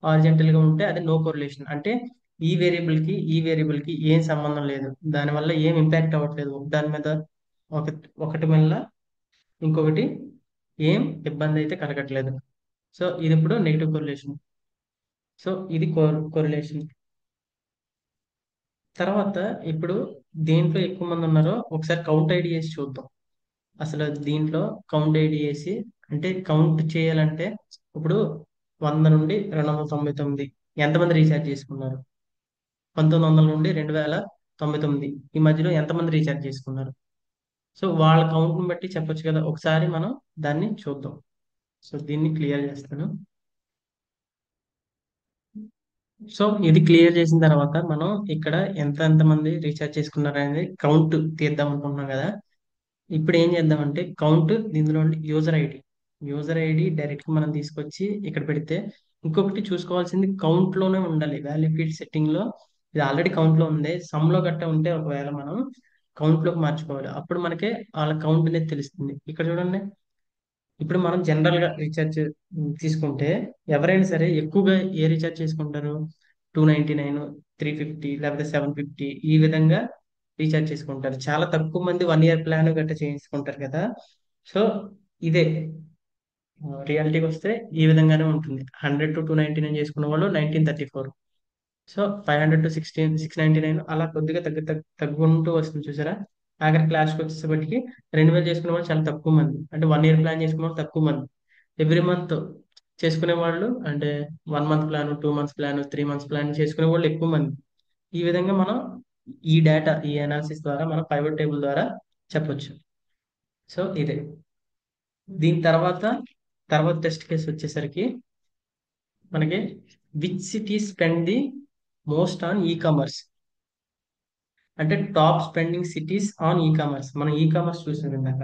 హారిజంటల్ గా ఉంటే అది నో కొరిలేషన్ అంటే ఈ వేరియబుల్ కి ఈ వేరియబుల్ కి ఏం సంబంధం లేదు, దానివల్ల ఏం ఇంపాక్ట్ అవ్వట్లేదు దాని మీద. ఒక ఒకటి వల్ల ఇంకొకటి ఏం ఇబ్బంది అయితే కలగట్లేదు. సో ఇది ఇప్పుడు నెగిటివ్ కొరిలేషన్. సో ఇది కొరిలేషన్. తర్వాత ఇప్పుడు దేంట్లో ఎక్కువ మంది ఉన్నారో ఒకసారి కౌంట్ ఐడి వేసి చూద్దాం. అసలు దీంట్లో కౌంట్ ఐడి వేసి, అంటే కౌంట్ చేయాలంటే ఇప్పుడు 100 నుండి 299 ఎంతమంది రీఛార్జ్ చేసుకున్నారు, 1900 నుండి 2099 ఈ మధ్యలో ఎంతమంది రీఛార్జ్ చేసుకున్నారు. సో వాళ్ళ కౌంట్ని బట్టి చెప్పొచ్చు కదా, ఒకసారి మనం దాన్ని చూద్దాం. సో దీన్ని క్లియర్ చేస్తాను. సో ఇది క్లియర్ చేసిన తర్వాత మనం ఇక్కడ ఎంతమంది రీఛార్జ్ చేసుకున్నారు అనేది కౌంట్ తీద్దాం అనుకుంటున్నాం కదా. ఇప్పుడు ఏం చేద్దామంటే కౌంట్ దీనిలో యూజర్ ఐడి డైరెక్ట్ గా మనం తీసుకొచ్చి ఇక్కడ పెడితే, ఇంకొకటి చూసుకోవాల్సింది కౌంట్ లోనే ఉండాలి. వాల్యూ ఫీల్డ్ సెట్టింగ్ లో ఇది ఆల్రెడీ కౌంట్ లో ఉంది, సమ్ లో గట్ట ఉంటే ఒకవేళ మనం కౌంట్ లోకి మార్చుకోవాలి, అప్పుడు మనకే వాళ్ళ కౌంట్ అనేది తెలుస్తుంది. ఇక్కడ చూడండి, ఇప్పుడు మనం జనరల్ గా రీఛార్జ్ తీసుకుంటే ఎవరైనా సరే ఎక్కువగా ఏ రీఛార్జ్ చేసుకుంటారు, 299, 350 లేకపోతే 750 ఈ విధంగా రీఛార్జ్ చేసుకుంటారు. చాలా తక్కువ మంది 1 ఇయర్ ప్లాన్ గట్రా చేయించుకుంటారు కదా. సో ఇదే రియాలిటీకి వస్తే ఈ విధంగానే ఉంటుంది. 100 to 299 చేసుకున్న వాళ్ళు 1934. సో 500 to 699 అలా కొద్దిగా తగ్గుకుంటూ వస్తుంది చూసారా. ఆఖరి క్లాస్కి వచ్చేసరికి 2000 చేసుకునే వాళ్ళు చాలా తక్కువ మంది, అంటే 1 ఇయర్ ప్లాన్ చేసుకునే వాళ్ళు తక్కువ మంది. ఎవ్రీ మంత్ చేసుకునే వాళ్ళు అంటే 1 month plan, 2 months plan, 3 months plan చేసుకునే వాళ్ళు ఎక్కువ మంది. ఈ విధంగా మనం ఈ డేటా ఈ అనాలిసిస్ ద్వారా మనం పైవట్ టేబుల్ ద్వారా చెప్పొచ్చు. సో ఇదే. దీని తర్వాత టెస్ట్ కేసు వచ్చేసరికి మనకి which city spend the most on e commerce, అంటే top spending cities on e commerce. మనం ఈ కామర్స్ చూసాం ఇందాక,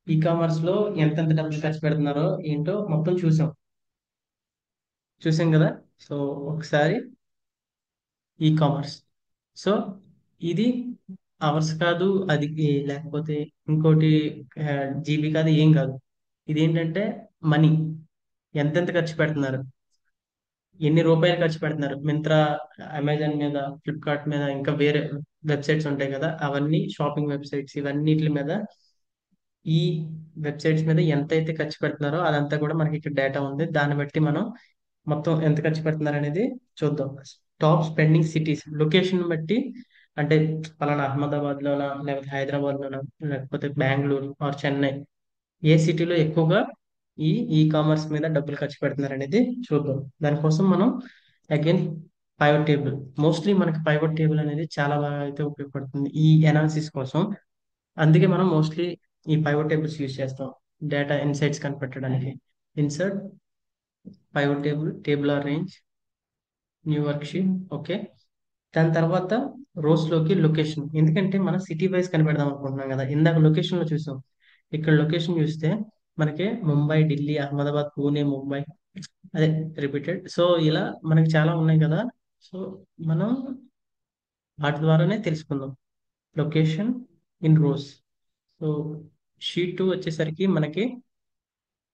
ఈ కామర్స్ లో ఎంతెంత డబ్బులు ఖర్చు పెడుతున్నారో ఏంటో మొత్తం చూసాం కదా. సో ఒకసారి ఈ కామర్స్. సో ఇది అవర్స్ కాదు, అది లేకపోతే ఇంకోటి జీబీ కాదు, ఏం కాదు. ఇది ఏంటంటే మనీ, ఎంతెంత ఖర్చు పెడుతున్నారు, ఎన్ని రూపాయలు ఖర్చు పెడుతున్నారు. మింత్రా, అమెజాన్ మీద, ఫ్లిప్కార్ట్ మీద, ఇంకా వేరే వెబ్సైట్స్ ఉంటాయి కదా, అవన్నీ షాపింగ్ వెబ్సైట్స్, ఇవన్నిటి మీద ఈ వెబ్సైట్స్ మీద ఎంత అయితే ఖర్చు పెడుతున్నారో అదంతా కూడా మనకి ఇక్కడ డేటా ఉంది. దాన్ని బట్టి మనం మొత్తం ఎంత ఖర్చు పెడుతున్నారు అనేది చూద్దాం. టాప్ స్పెండింగ్ సిటీస్ లొకేషన్ బట్టి, అంటే పలానా అహ్మదాబాద్ లోనా లేకపోతే హైదరాబాద్ లోనా లేకపోతే బెంగళూరు ఆర్ చెన్నై, ఏ సిటీలో ఎక్కువగా ఈ ఈ కామర్స్ మీద డబ్బులు ఖర్చు పెడుతున్నారు అనేది చూద్దాం. దానికోసం మనం అగైన్ పైవట్ టేబుల్, మోస్ట్లీ మనకి పైవట్ టేబుల్ అనేది చాలా బాగా అయితే ఉపయోగపడుతుంది ఈ అనాలిసిస్ కోసం. అందుకే మనం మోస్ట్లీ ఈ పైవట్ టేబుల్స్ యూజ్ చేస్తాం డేటా ఇన్సైట్స్ కనిపెట్టడానికి. Insert pivot table or range, new worksheet. Okay. దాని తర్వాత రోస్ లోకి లొకేషన్, ఎందుకంటే మనం సిటీ వైజ్ కనిపెడదాం అనుకుంటున్నాం కదా. ఇందాక లొకేషన్ లో చూసాం, ఇక్కడ లొకేషన్ చూస్తే మనకి ముంబై, ఢిల్లీ, అహ్మదాబాద్, పూణే, ముంబై, అదే రిపీటెడ్. సో ఇలా మనకి చాలా ఉన్నాయి కదా. సో మనం వాటి ద్వారానే తెలుసుకుందాం location in rose. So sheet 2 వచ్చేసరికి మనకి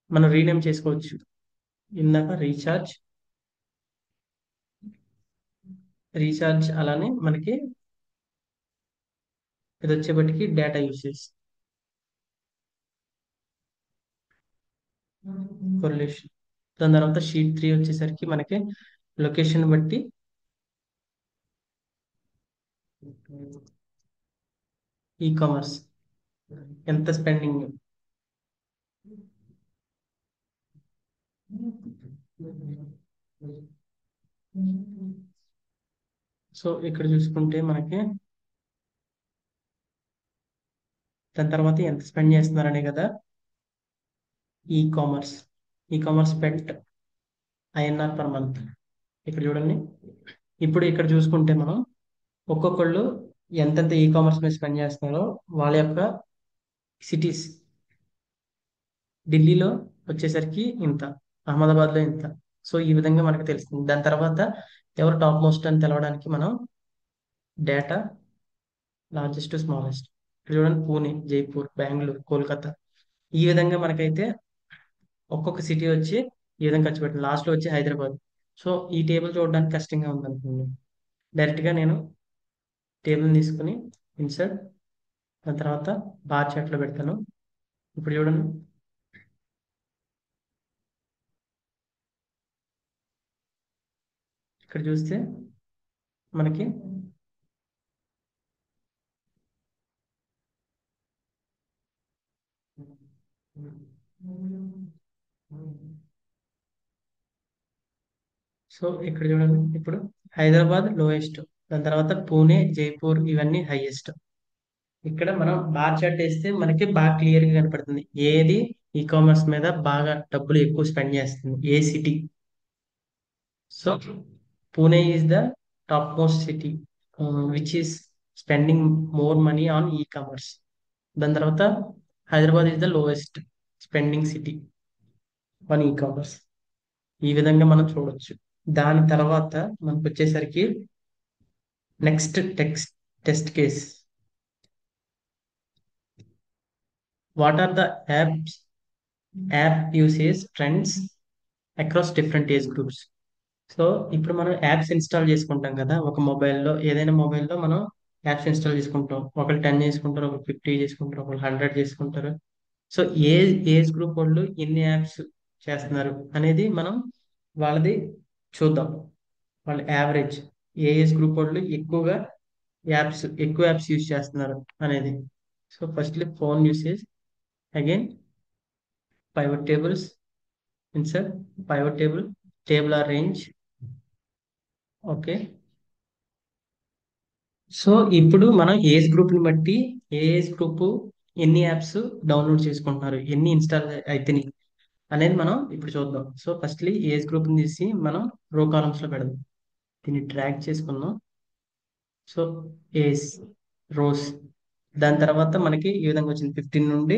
మనం రీనేమ్ చేసుకోవచ్చు. ఇందాక రీఛార్జ్ అలానే మనకి ఇది వచ్చేప్పటికి డేటా యూసేజ్ కొరిలేషన్. దాని తర్వాత షీట్ 3 వచ్చేసరికి మనకి లొకేషన్ బట్టి ఈ కామర్స్ ఎంత స్పెండింగ్. సో ఇక్కడ చూసుకుంటే మనకి దాని తర్వాత ఎంత స్పెండ్ చేస్తున్నారనే కదా ఈ commerce. E commerce spent INR per month. ఇక్కడ చూడండి. ఇప్పుడు ఇక్కడ చూసుకుంటే మనం ఒక్కొక్కళ్ళు ఎంతెంత ఈ కామర్స్ మీద స్పెండ్ చేస్తున్నారో వాళ్ళ యొక్క సిటీస్. ఢిల్లీలో వచ్చేసరికి ఇంత, అహ్మదాబాద్లో ఇంత. సో ఈ విధంగా మనకు తెలుస్తుంది. దాని తర్వాత ఎవరు టాప్ మోస్ట్ అని తెలవడానికి మనం డేటా లార్జెస్ట్ స్మాలెస్ట్. ఇక్కడ చూడండి, పూణే, జైపూర్, బెంగళూరు, కోల్కతా. ఈ విధంగా మనకైతే ఒక్కొక్క సిటీ వచ్చి ఈ విధంగా ఖర్చు పెట్టింది. లాస్ట్లో వచ్చి హైదరాబాద్. సో ఈ టేబుల్ చూడడానికి కష్టంగా ఉంది అనుకోండి, డైరెక్ట్గా నేను టేబుల్ తీసుకుని ఇన్సర్ట్, దాని తర్వాత బార్ చార్ట్లో పెడతాను. ఇప్పుడు చూడండి. ఇక్కడ చూస్తే మనకి సో ఇక్కడ చూడండి. ఇప్పుడు హైదరాబాద్ లోయెస్ట్, దాని తర్వాత పూణే, జైపూర్ ఇవన్నీ హైయెస్ట్. ఇక్కడ మనం బార్ చార్ట్ వేస్తే మనకి బాగా క్లియర్ గా కనపడుతుంది ఏది ఈ కామర్స్ మీద బాగా డబ్బులు ఎక్కువ స్పెండ్ చేస్తుంది, ఏ సిటీ. So Pune is the top most city which is spending more money on e commerce. దాని తర్వాత Hyderabad is the lowest spending city on e commerce. ఈ విధంగా మనం చూడొచ్చు. దాని తర్వాత మనకు వచ్చేసరికి next test case. What are the app usage trends across different age groups. So ఇప్పుడు మనం యాప్స్ ఇన్స్టాల్ చేసుకుంటాం కదా, ఒక మొబైల్లో, ఏదైనా మొబైల్లో మనం యాప్స్ ఇన్స్టాల్ చేసుకుంటాం. ఒకరు 10 చేసుకుంటారు, ఒకరు 50 చేసుకుంటారు, ఒకరు 100 చేసుకుంటారు. సో ఏ ఏజ్ గ్రూప్ వాళ్ళు ఎన్ని యాప్స్ చేస్తున్నారు అనేది మనం వాళ్ళది చూద్దాం. వాళ్ళ యావరేజ్, ఏ ఏజ్ గ్రూప్ వాళ్ళు ఎక్కువ యాప్స్ యూజ్ చేస్తున్నారు అనేది. So firstly phone usage, again pivot tables, insert pivot table, table or range. Okay. So ఇప్పుడు మనం ఏజ్ గ్రూప్ ని బట్టి ఏ ఏజ్ గ్రూప్ ఎన్ని యాప్స్ డౌన్లోడ్ చేసుకుంటున్నారు, ఎన్ని ఇన్స్టాల్ అయితేని అనేది మనం ఇప్పుడు చూద్దాం. సో ఫస్ట్లీ ఏజ్ గ్రూప్ ని తీసి మనం రో కాలమ్స్ లో పెడదాం. దీన్ని ట్రాక్ చేసుకుందాం. So age rows. దాని తర్వాత మనకి ఈ విధంగా వచ్చింది. 15 నుండి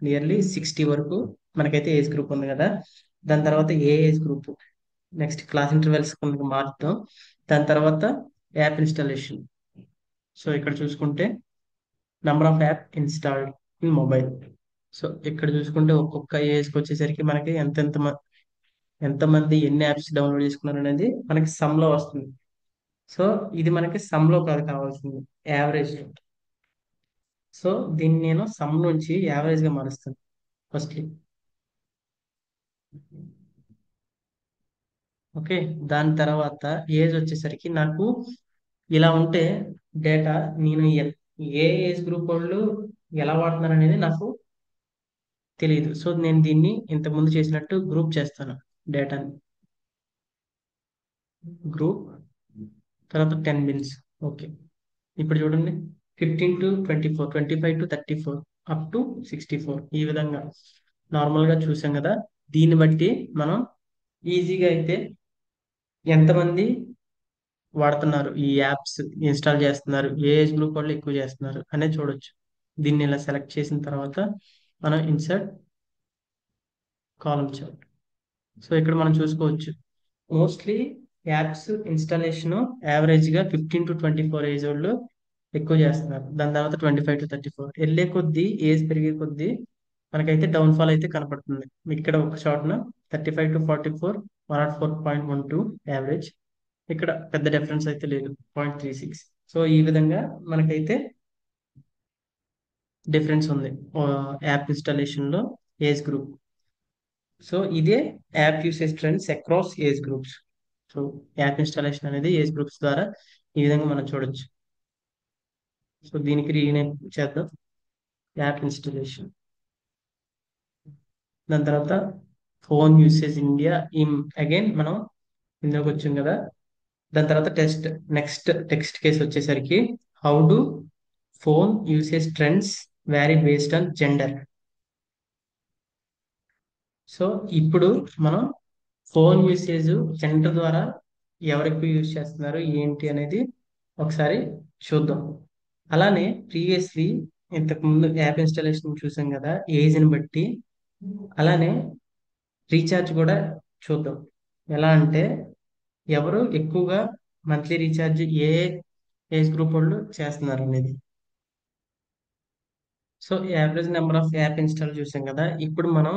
నియర్లీ 60 వరకు మనకైతే ఏజ్ గ్రూప్ ఉంది కదా. దాని తర్వాత ఏ age group, next class intervals కొంచెం మార్చుతాం. దాని తర్వాత యాప్ ఇన్స్టాలేషన్. సో ఇక్కడ చూసుకుంటే number of app installed in mobile. So ఇక్కడ చూసుకుంటే ఒక్కొక్క ఏజ్కి వచ్చేసరికి మనకి ఎంతమంది ఎన్ని యాప్స్ డౌన్లోడ్ చేసుకున్నారు అనేది మనకి సమ్ లో వస్తుంది. సో ఇది మనకి సమ్ లో కాదు కావాల్సింది, యావరేజ్. సో దీన్ని నేను సమ్ నుంచి యావరేజ్ గా మారుస్తాను ఫస్ట్లీ. ఓకే. దాని తర్వాత ఏజ్ వచ్చేసరికి నాకు ఇలా ఉంటే డేటా, నేను ఏ ఏజ్ గ్రూప్ వాళ్ళు ఎలా వాడుతున్నారు అనేది నాకు తెలియదు. సో నేను దీన్ని ఇంతకు ముందు చేసినట్టు గ్రూప్ చేస్తాను డేటాని. గ్రూప్, తర్వాత 10 బిన్స్. ఓకే. ఇప్పుడు చూడండి, 15 to 24, 25 to 34, అప్ టు 64. ఈ విధంగా నార్మల్గా చూసాం కదా. దీన్ని బట్టి మనం ఈజీగా అయితే ఎంతమంది వాడుతున్నారు, ఈ యాప్స్ ఇన్స్టాల్ చేస్తున్నారు, ఏ ఏజ్ గ్రూప్ వాళ్ళు ఎక్కువ చేస్తున్నారు అనేది చూడొచ్చు. దీన్ని ఇలా సెలెక్ట్ చేసిన తర్వాత మనం ఇన్సర్ట్ కాలమ్ చార్ట్. సో ఇక్కడ మనం చూసుకోవచ్చు మోస్ట్లీ యాప్స్ ఇన్స్టాలేషన్ యావరేజ్ గా 15 to 24 ఏజ్ వాళ్ళు ఎక్కువ చేస్తున్నారు. దాని తర్వాత 25 to 34 వెళ్ళే కొద్దీ, ఏజ్ పెరిగే కొద్దీ మనకైతే డౌన్ ఫాల్ అయితే కనపడుతుంది. ఇక్కడ ఒక షార్ట్న 35 to 44, 104.12 యావరేజ్. ఇక్కడ పెద్ద డిఫరెన్స్ అయితే లేదు, 0.36. సో ఈ విధంగా మనకైతే డిఫరెన్స్ ఉంది యాప్ ఇన్స్టాలేషన్ లో ఏజ్ గ్రూప్. సో ఇదే app usage trends across age groups. So app installation అనేది ఏజ్ గ్రూప్స్ ద్వారా ఈ విధంగా మనం చూడొచ్చు. సో దీనికి రీనేమ్ చేద్దాం, యాప్ ఇన్స్టాలేషన్. దాని తర్వాత phone usage India in, again మనం ఇందులోకి వచ్చాం కదా. దాని తర్వాత నెక్స్ట్ టెక్స్ట్ కేసు వచ్చేసరికి how do phone usage trends vary based on gender. So ఇప్పుడు మనం ఫోన్ యూసేజ్ జెండర్ ద్వారా ఎవరెక్కువ యూజ్ చేస్తున్నారు ఏంటి అనేది ఒకసారి చూద్దాం. అలానే ప్రీవియస్లీ ఇంతకు ముందు యాప్ ఇన్స్టాలేషన్ చూసాం కదా ఏజ్ని బట్టి, అలానే రీఛార్జ్ కూడా చూద్దాం. ఎలా అంటే ఎవరు ఎక్కువగా మంత్లీ రీఛార్జ్ ఏ ఏజ్ గ్రూప్ వాళ్ళు చేస్తున్నారు అనేది. So average number of app install చూసాం కదా, ఇప్పుడు మనం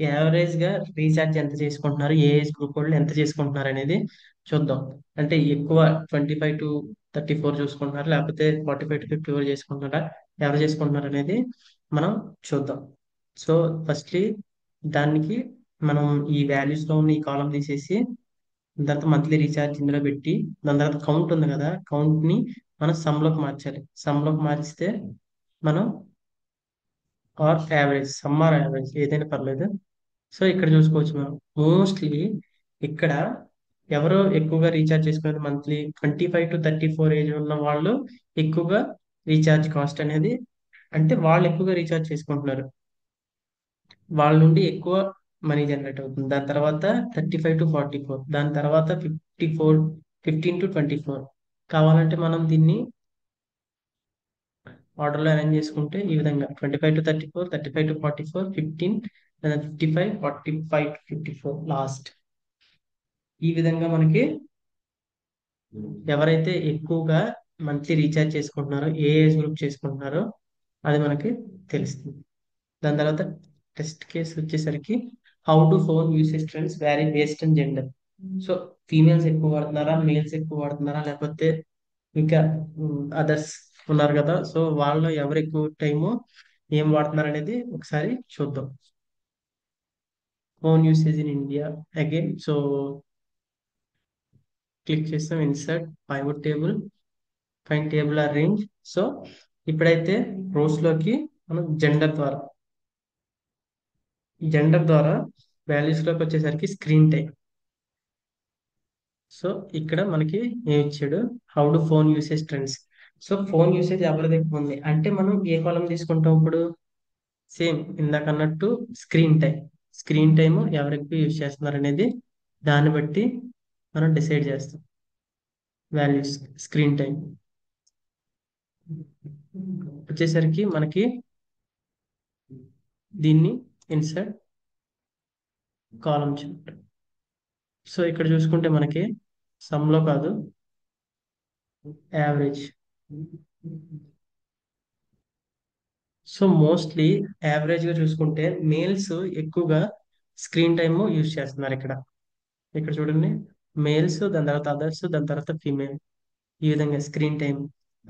యావరేజ్ గా రీఛార్జ్ ఎంత చేసుకుంటున్నారు, ఏ ఏజ్ గ్రూప్ వాళ్ళు ఎంత చేసుకుంటున్నారు అనేది చూద్దాం. అంటే ఎక్కువ 25 to 34 చూసుకుంటున్నారు, లేకపోతే 45 to 54 చేసుకుంటున్నారా, ఎవరు చేసుకుంటున్నారు అనేది మనం చూద్దాం. సో ఫస్ట్లీ దానికి మనం ఈ వాల్యూస్ లో ఉన్న ఈ కాలం తీసేసి దాని తర్వాత మంత్లీ రీఛార్జ్ ఇందులో పెట్టి దాని తర్వాత కౌంట్ ఉంది కదా, కౌంట్ ని మనం సమ్ లోకి మార్చాలి. సమ్ లోకి మార్చితే మనం or average, sum or average ఏదైనా పర్లేదు. సో ఇక్కడ చూసుకోవచ్చు మనం మోస్ట్లీ ఇక్కడ ఎవరో ఎక్కువగా రీఛార్జ్ చేసుకునేది మంత్లీ 25 to 34 ఏజ్ ఉన్న వాళ్ళు ఎక్కువగా రీఛార్జ్ కాస్ట్ అనేది, అంటే వాళ్ళు ఎక్కువగా రీఛార్జ్ చేసుకుంటున్నారు, వాళ్ళ నుండి ఎక్కువ మనీ జనరేట్ అవుతుంది. దాని తర్వాత 35 to 44, దాని తర్వాత 15 to 24. కావాలంటే మనం దీన్ని ఆర్డర్లో అరేంజ్ చేసుకుంటే ఈ విధంగా 25 to 34, 35 to 44, 15, 55, 45 to 54 లాస్ట్. ఈ విధంగా మనకి ఎవరైతే ఎక్కువగా మంత్లీ రీఛార్జ్ చేసుకుంటున్నారో ఏ ఏజ్ గ్రూప్ చేసుకుంటున్నారో అది మనకి తెలుస్తుంది. దాని తర్వాత టెస్ట్ కేసు వచ్చేసరికి how to phone usage trends vary based on gender. So females ఎక్కువ వాడుతున్నారా, మేల్స్ ఎక్కువ వాడుతున్నారా, లేకపోతే ఇంకా అదర్స్ ఉన్నారు కదా, సో వాళ్ళు ఎవరు ఎక్కువ టైము ఏం వాడుతున్నారు అనేది ఒకసారి చూద్దాం. Phone usage in India again. So click చేస్తాం insert pivot table, fine table or range. So ఇప్పుడైతే రోస్ లోకి మనం జెండర్ ద్వారా వాల్యూస్ లోకి వచ్చేసరికి స్క్రీన్ టైం. సో ఇక్కడ మనకి ఏం ఇచ్చాడు, how do phone usage trends. So phone usage ఎవరి దగ్గర ఉంది అంటే మనం ఏ కాలం తీసుకుంటాం ఇప్పుడు, సేమ్ ఇందాక అన్నట్టు స్క్రీన్ టైం ఎవరికి యూజ్ చేస్తున్నారు అనేది దాన్ని బట్టి మనం డిసైడ్ చేస్తాం వాల్యూస్. స్క్రీన్ టైం వచ్చేసరికి మనకి దీన్ని ఇన్సర్ట్ కాలం చార్ట్. సో ఇక్కడ చూసుకుంటే మనకి సమ్ లో కాదు, యావరేజ్. సో మోస్ట్లీ యావరేజ్ గా చూసుకుంటే మేల్స్ ఎక్కువగా స్క్రీన్ టైమ్ యూజ్ చేస్తున్నారు ఇక్కడ. ఇక్కడ చూడండి, మేల్స్, దాని తర్వాత అదర్స్, దాని తర్వాత ఫీమేల్, ఈ విధంగా స్క్రీన్ టైం.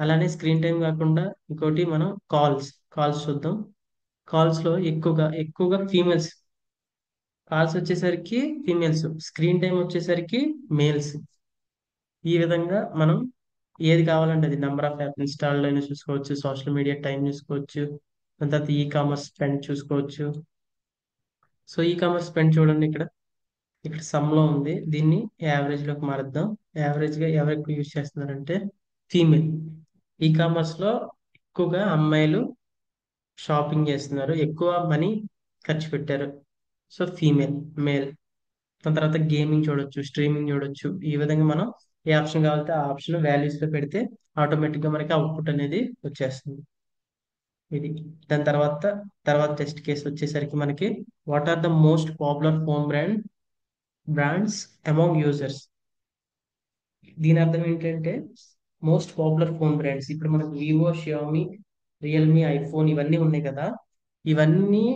అలానే స్క్రీన్ టైం కాకుండా ఇంకోటి మనం కాల్స్ చూద్దాం. కాల్స్ లో ఎక్కువగా ఫీమేల్స్, కాల్స్ వచ్చేసరికి ఫీమేల్స్, స్క్రీన్ టైం వచ్చేసరికి మేల్స్. ఈ విధంగా మనం ఏది కావాలంటే అది నెంబర్ ఆఫ్ యాప్ ఇన్స్టాల్ అయినా చూసుకోవచ్చు, సోషల్ మీడియా టైం చూసుకోవచ్చు, దాని తర్వాత ఈ కామర్స్ స్పెండ్ చూసుకోవచ్చు. సో ఈ కామర్స్ స్పెండ్ చూడండి, ఇక్కడ సమ్ లో ఉంది, దీన్ని యావరేజ్ లోకి మారుద్దాం. యావరేజ్ గా ఎవరు ఎక్కువ యూజ్ చేస్తున్నారంటే ఫీమేల్. ఈ కామర్స్ లో ఎక్కువగా అమ్మాయిలు షాపింగ్ చేస్తున్నారు, ఎక్కువ మనీ ఖర్చు పెట్టారు. So male. దాని తర్వాత గేమింగ్ చూడొచ్చు, స్ట్రీమింగ్ చూడొచ్చు. ఈ విధంగా మనం ఏ ఆప్షన్ కావాలంటే ఆ ఆప్షన్ వాల్యూస్ లో పెడితే ఆటోమేటిక్ గా మనకి అవుట్పుట్ అనేది వచ్చేస్తుంది. ఇది దాని తర్వాత టెస్ట్ కేసు వచ్చేసరికి మనకి what are the most popular phone brands among users. దీని అర్థం ఏంటంటే మోస్ట్ పాపులర్ ఫోన్ బ్రాండ్స్, ఇప్పుడు మనకు వివో, షియోమి, రియల్మీ, ఐఫోన్ ఇవన్నీ ఉన్నాయి కదా, ఇవన్నీ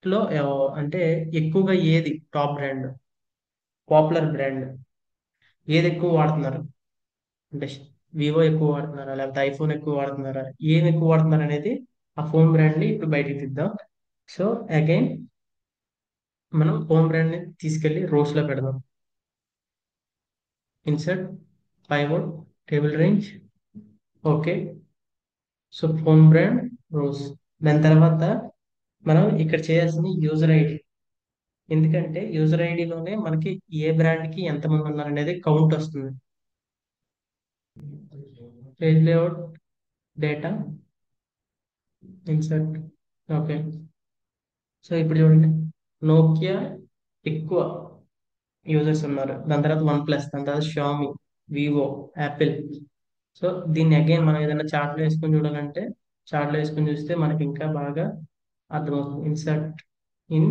లో అంటే ఎక్కువగా ఏది టాప్ బ్రాండ్, పాపులర్ బ్రాండ్, ఏది ఎక్కువ వాడుతున్నారు అంటే వివో ఎక్కువ వాడుతున్నారా, లేకపోతే ఐఫోన్ ఎక్కువ వాడుతున్నారా, ఏమి ఎక్కువ వాడుతున్నారు అనేది ఆ ఫోన్ బ్రాండ్ ని ఇప్పుడు బయటికి తీద్దాం. సో అగైన్ మనం ఫోన్ బ్రాండ్ ని తీసుకెళ్లి రోస్ లో పెడదాం. Insert pivot table range, okay. So phone brand rose. దాని తర్వాత మనం ఇక్కడ చేయాల్సింది యూజర్ ఐడి. ఎందుకంటే యూజర్ ఐడిలోనే మనకి ఏ బ్రాండ్కి ఎంతమంది ఉన్నారు అనేది కౌంట్ వస్తుంది. Page layout, data, insert. Okay. So ఇప్పుడు చూడండి, నోకియా ఎక్కువ యూజర్స్ ఉన్నారు. దాని తర్వాత వన్ ప్లస్, దాని తర్వాత షామి, వివో, యాపిల్. సో దీన్ని అగైన్ మనం ఏదైనా చార్ట్లో వేసుకొని చూడాలంటే చార్ట్లో వేసుకొని చూస్తే మనకి ఇంకా బాగా అర్థమవుతుంది. Insert in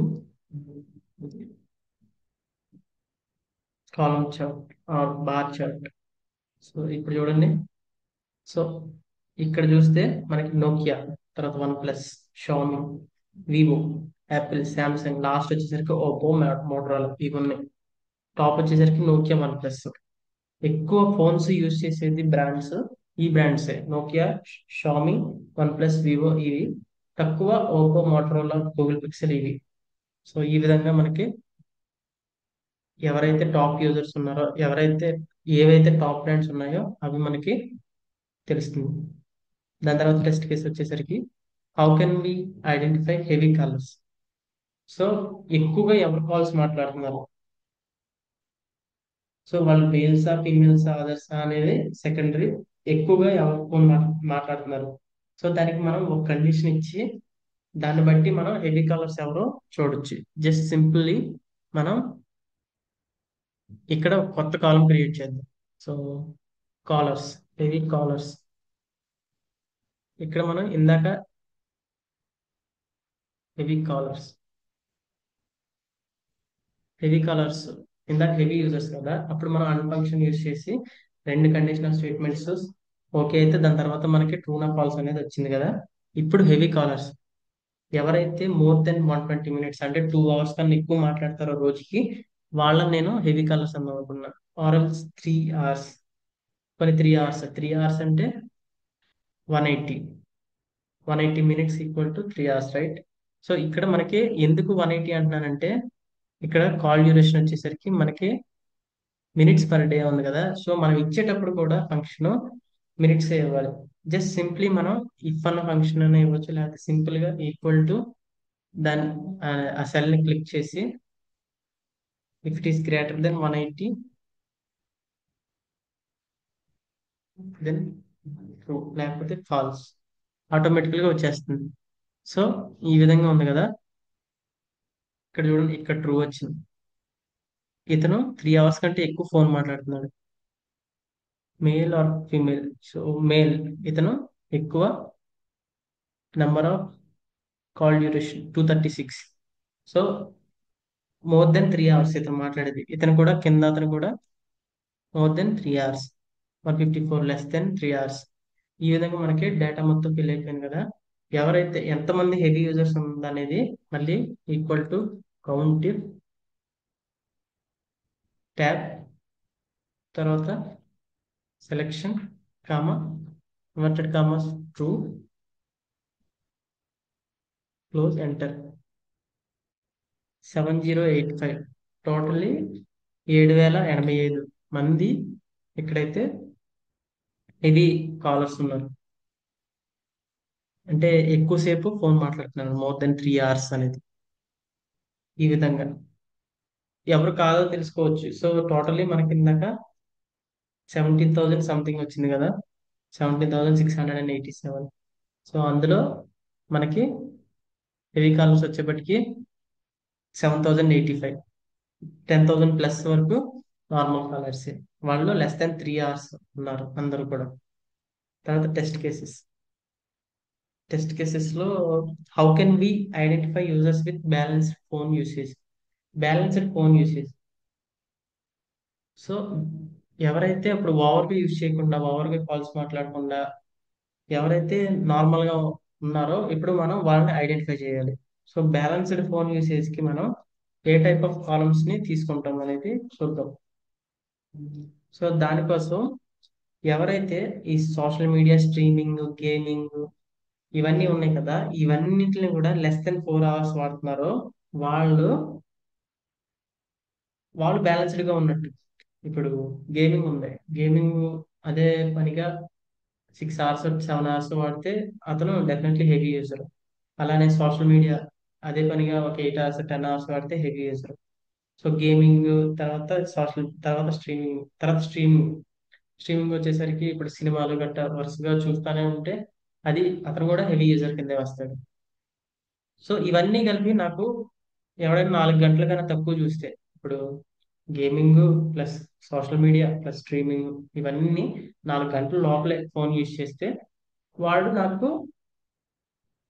column chart or bar chart. So ఇప్పుడు చూడండి, సో ఇక్కడ చూస్తే మనకి నోకియా, తర్వాత OnePlus, Xiaomi, Vivo, Apple, Samsung, last వచ్చేసరికి ఓపో, మోటరోలా, ఇవి ఉన్నాయి. టాప్ వచ్చేసరికి నోకియా, వన్ ప్లస్. ఎక్కువ ఫోన్స్ యూజ్ చేసేది బ్రాండ్స్ ఈ బ్రాండ్సే, Nokia, Xiaomi, OnePlus, Vivo ఇవి. తక్కువ ఓపో, మోటరోలా, గూగుల్ పిక్సెల్ ఇవి. సో ఈ విధంగా మనకి ఎవరైతే టాప్ యూజర్స్ ఉన్నారో, ఏవైతే టాప్ బ్రాండ్స్ ఉన్నాయో అవి మనకి తెలుస్తుంది. దాని తర్వాత టెస్ట్ కేసు వచ్చేసరికి how can we identify heavy callers. So ఎక్కువగా ఎవరు కాల్స్ మాట్లాడుతున్నారు, సో వాళ్ళు మేల్సా ఫీమేల్సా అదర్సా అనేది సెకండరీ. ఎక్కువగా ఎవరు ఫోన్ మాట్లాడుతున్నారు. సో దానికి మనం ఒక కండిషన్ ఇచ్చి దాన్ని బట్టి మనం హెవీ కాలర్స్ ఎవరో చూడొచ్చు. జస్ట్ సింపుల్లీ మనం ఇక్కడ ఒక కొత్త కాలం క్రియేట్ చేద్దాం. So callers, heavy callers. ఇక్కడ మనం ఇందాక హెవీ కాలర్స్, హెవీ కాలర్స్ ఇందాక హెవీ యూజర్స్ కదా, అప్పుడు మనం అన్ ఫంక్షన్ యూజ్ చేసి రెండు కండిషనల్ స్టేట్మెంట్స్ ఓకే అయితే దాని తర్వాత మనకి ట్రూ నా ఫాల్స్ అనేది వచ్చింది కదా. ఇప్పుడు హెవీ కాలర్స్ ఎవరైతే మోర్ దెన్ 120 minutes అంటే 2 hours కన్నా ఎక్కువ మాట్లాడతారో రోజుకి, వాళ్ళని నేను హెవీ కాలర్స్ అందాం అనుకున్నా. ఆర్ఎల్స్ 3 hours. మరి 3 hours, 3 hours అంటే 180, 180 minutes equal to 3 hours, right? So ఇక్కడ మనకి ఎందుకు 180 అంటున్నానంటే, ఇక్కడ కాల్ డ్యూరేషన్ వచ్చేసరికి మనకి మినిట్స్ పర్ డే ఉంది కదా. సో మనం ఇచ్చేటప్పుడు కూడా ఫంక్షన్ మినిట్స్ ఇవ్వాలి. జస్ట్ సింప్లీ మనం ఇఫ్ అన్న ఫంక్షన్ అని ఇవ్వచ్చు, లేకపోతే సింపుల్ గా ఈక్వల్ టు దాని ఆ సెల్ ని క్లిక్ చేసి if it is greater than 180 then true, లేకపోతే ఫాల్స్. ఆటోమేటికల్ గా వచ్చేస్తుంది. సో ఈ విధంగా ఉంది కదా. ఇక్కడ చూడండి, ఇక్కడ ట్రూ వచ్చింది. ఇతను 3 hours కంటే ఎక్కువ ఫోన్ మాట్లాడుతున్నాడు. Male or female? So male. ఇతను ఎక్కువ number of call duration 236. So more than 3 hours ఇతను మాట్లాడేది. ఇతను కూడా కింద అతను కూడా more than 3 hours, 154 less than 3 hours. ఈ విధంగా మనకి డేటా మొత్తం ఫిల్ అయిపోయింది కదా. ఎవరైతే ఎంతమంది హెవీ యూజర్స్ ఉందనేది మళ్ళీ equal to count if tab, తర్వాత selection comma inverted commas true, close enter. 7085, totally 7085 మంది ఇక్కడైతే హెవీ కాలర్స్ ఉన్నారు. అంటే ఎక్కువసేపు ఫోన్ మాట్లాడుతున్నారు, మోర్ దెన్ 3 hours అనేది. ఈ విధంగా ఎవరు కాదో తెలుసుకోవచ్చు. సో టోటల్లీ మనకి ఇందాక 17,000 సంథింగ్ వచ్చింది కదా, 17,687. సో అందులో మనకి హెవీ కాలర్స్ వచ్చేప్పటికి 7,085. 10,000 ప్లస్ వరకు నార్మల్ కాలర్స్, వాళ్ళు లెస్ దాన్ 3 hours ఉన్నారు అందరూ కూడా. తర్వాత టెస్ట్ కేసెస్ లో how can we identify users with balanced phone usage. So ఎవరైతే అప్పుడు ఓవర్గా యూజ్ చేయకుండా, ఓవర్గా కాల్స్ మాట్లాడకుండా ఎవరైతే నార్మల్ గా ఉన్నారో ఇప్పుడు మనం వాళ్ళని ఐడెంటిఫై చేయాలి. సో బ్యాలెన్స్డ్ ఫోన్ యూసేజ్ కి మనం ఏ టైప్ ఆఫ్ కాలమ్స్ ని తీసుకుంటాం అనేది చూద్దాం. సో దానికోసం ఎవరైతే ఈ సోషల్ మీడియా స్ట్రీమింగ్, గేమింగ్ ఇవన్నీ ఉన్నాయి కదా, ఇవన్నిటిని కూడా లెస్ దెన్ 4 hours వాడుతున్నారో వాళ్ళు వాళ్ళు బ్యాలెన్స్డ్ గా ఉన్నట్టు. ఇప్పుడు గేమింగ్ ఉంది, గేమింగ్ అదే పనిగా 6 అవర్స్ 7 అవర్స్ వాడితే అతను డెఫినెట్లీ హెవీ యూజర్. అలానే సోషల్ మీడియా అదే పనిగా ఒక 8 అవర్స్ 10 అవర్స్ వాడితే హెవీ యూజర్. సో గేమింగ్, తర్వాత సోషల్, తర్వాత స్ట్రీమింగ్, తర్వాత స్ట్రీమింగ్ వచ్చేసరికి ఇప్పుడు సినిమాలు గట్టా వరుసగా చూస్తానే ఉంటే అది అతను కూడా హెవీ యూజర్ కిందే వస్తాడు. సో ఇవన్నీ కలిపి నాకు ఎవడైనా 4 గంటల కన్నా తక్కువ చూస్తే, ఇప్పుడు gaming plus social media plus streaming, ఇవన్నీ 4 గంటల లోపలే ఫోన్ యూజ్ చేస్తే వాడు నాకు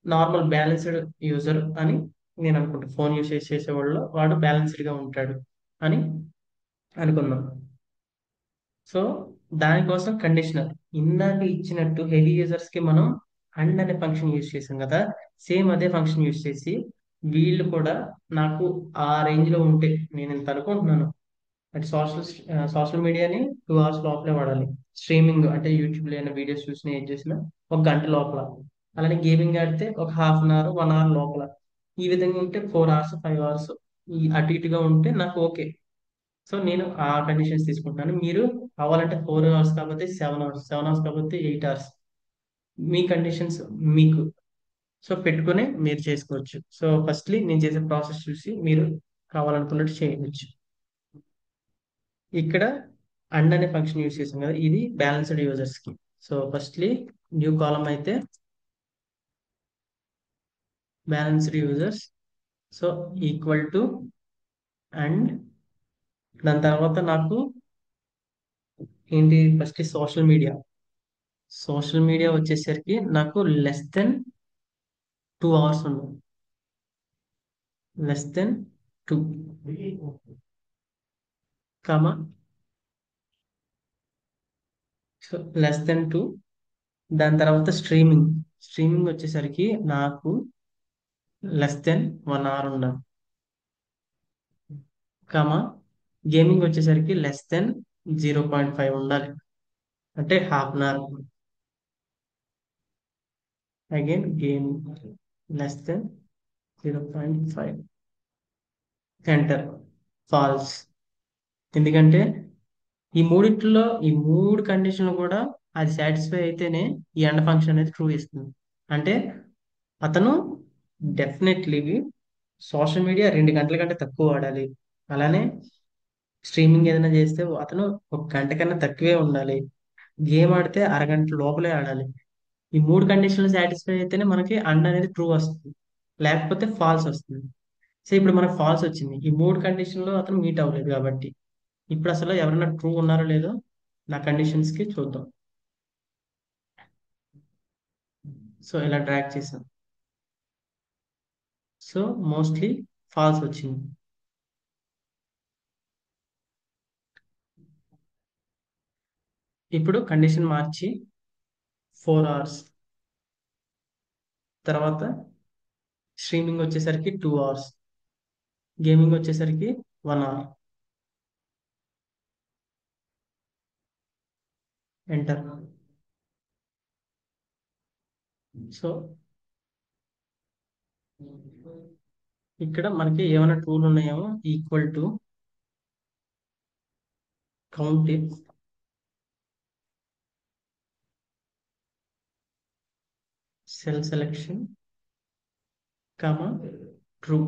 నార్మల్ బ్యాలెన్స్డ్ యూజర్ అని నేను అనుకుంటా. ఫోన్ యూజ్ చేసేవాళ్ళు వాడు బ్యాలెన్స్డ్ గా ఉంటాడు అని అనుకుందాం. సో దానికోసం కండిషనర్ ఇందాక ఇచ్చినట్టు హెవీ యూజర్స్ కి మనం అండ్ అనే ఫంక్షన్ యూజ్ చేసాం కదా, సేమ్ అదే ఫంక్షన్ యూజ్ చేసి వీళ్ళు కూడా నాకు ఆ రేంజ్ లో ఉంటే, నేను ఇంత అనుకుంటున్నాను అంటే సోషల్ మీడియాని 2 అవర్స్ లోపలే వాడాలి. స్ట్రీమింగ్ అంటే యూట్యూబ్ లో ఏమైనా వీడియోస్ చూసినా ఏది చూసినా 1 గంట లోపల. అలానే గేమింగ్ ఆడితే ఒక హాఫ్ అన్ అవర్ 1 అవర్ లోపల. ఈ విధంగా ఉంటే 4 అవర్స్ 5 అవర్స్ ఈ అటు ఇటుగా ఉంటే నాకు ఓకే. సో నేను ఆ కండిషన్స్ తీసుకుంటున్నాను. మీరు కావాలంటే 4 అవర్స్ కాకపోతే 7 అవర్స్, 7 అవర్స్ కాకపోతే 8 అవర్స్, మీ కండిషన్స్ మీకు. సో పెట్టుకుని మీరు చేసుకోవచ్చు. సో ఫస్ట్లీ నేను చేసే ప్రాసెస్ చూసి మీరు కావాలనుకున్నట్టు చేయవచ్చు. ఇక్కడ అండ్ అనే ఫంక్షన్ యూజ్ చేసాం కదా, ఇది బ్యాలెన్స్డ్ యూజర్స్ కి. సో ఫస్ట్లీ న్యూ కాలం అయితే balanced users, so equal to and, దాని తర్వాత నాకు ఏంటి ఫస్ట్ సోషల్ మీడియా వచ్చేసరికి నాకు less than 2 hours ఉంది. less than 2, comma, so less than 2. దాని తర్వాత స్ట్రీమింగ్ వచ్చేసరికి నాకు less than 1 hour ఉండాలి, కామా, గేమింగ్ వచ్చేసరికి less than 0.5 ఉండాలి, అంటే half an hour. Again gaming less than 0.5, enter, false. ఎందుకంటే ఈ మూడు కండిషన్లు కూడా అది సాటిస్ఫై అయితేనే ఈ ఎండ్ ఫంక్షన్ అనేది ట్రూ ఇస్తుంది. అంటే అతను డెఫినెట్లీ సోషల్ మీడియా 2 గంటల కంటే తక్కువ వాడాలి. అలానే స్ట్రీమింగ్ ఏదైనా చేస్తే అతను 1 గంట కన్నా తక్కువే ఉండాలి. గేమ్ ఆడితే అరగంట లోపలే ఆడాలి. ఈ మూడు కండిషన్లు సాటిస్ఫై అయితేనే మనకి అండ్ అనేది ట్రూ వస్తుంది, లేకపోతే ఫాల్స్ వస్తుంది. సో ఇప్పుడు మనకు ఫాల్స్ వచ్చింది, ఈ మూడు కండిషన్లు అతను మీట్ అవ్వలేదు కాబట్టి. ఇప్పుడు అసలు ఎవరైనా ట్రూ ఉన్నారో లేదో నా కండిషన్స్ కి చూద్దాం. సో ఇలా డ్రాగ్ చేసాం. సో మోస్ట్లీ ఫాల్స్ వచ్చింది. ఇప్పుడు కండిషన్ మార్చి 4 అవర్స్, తర్వాత స్ట్రీమింగ్ వచ్చేసరికి 2 అవర్స్, గేమింగ్ వచ్చేసరికి 1 అవర్, ఎంటర్. సో ఇక్కడ మనకి ఏమైనా టూల్ ఉన్నాయేమో, equal to count if cell selection, comma, true.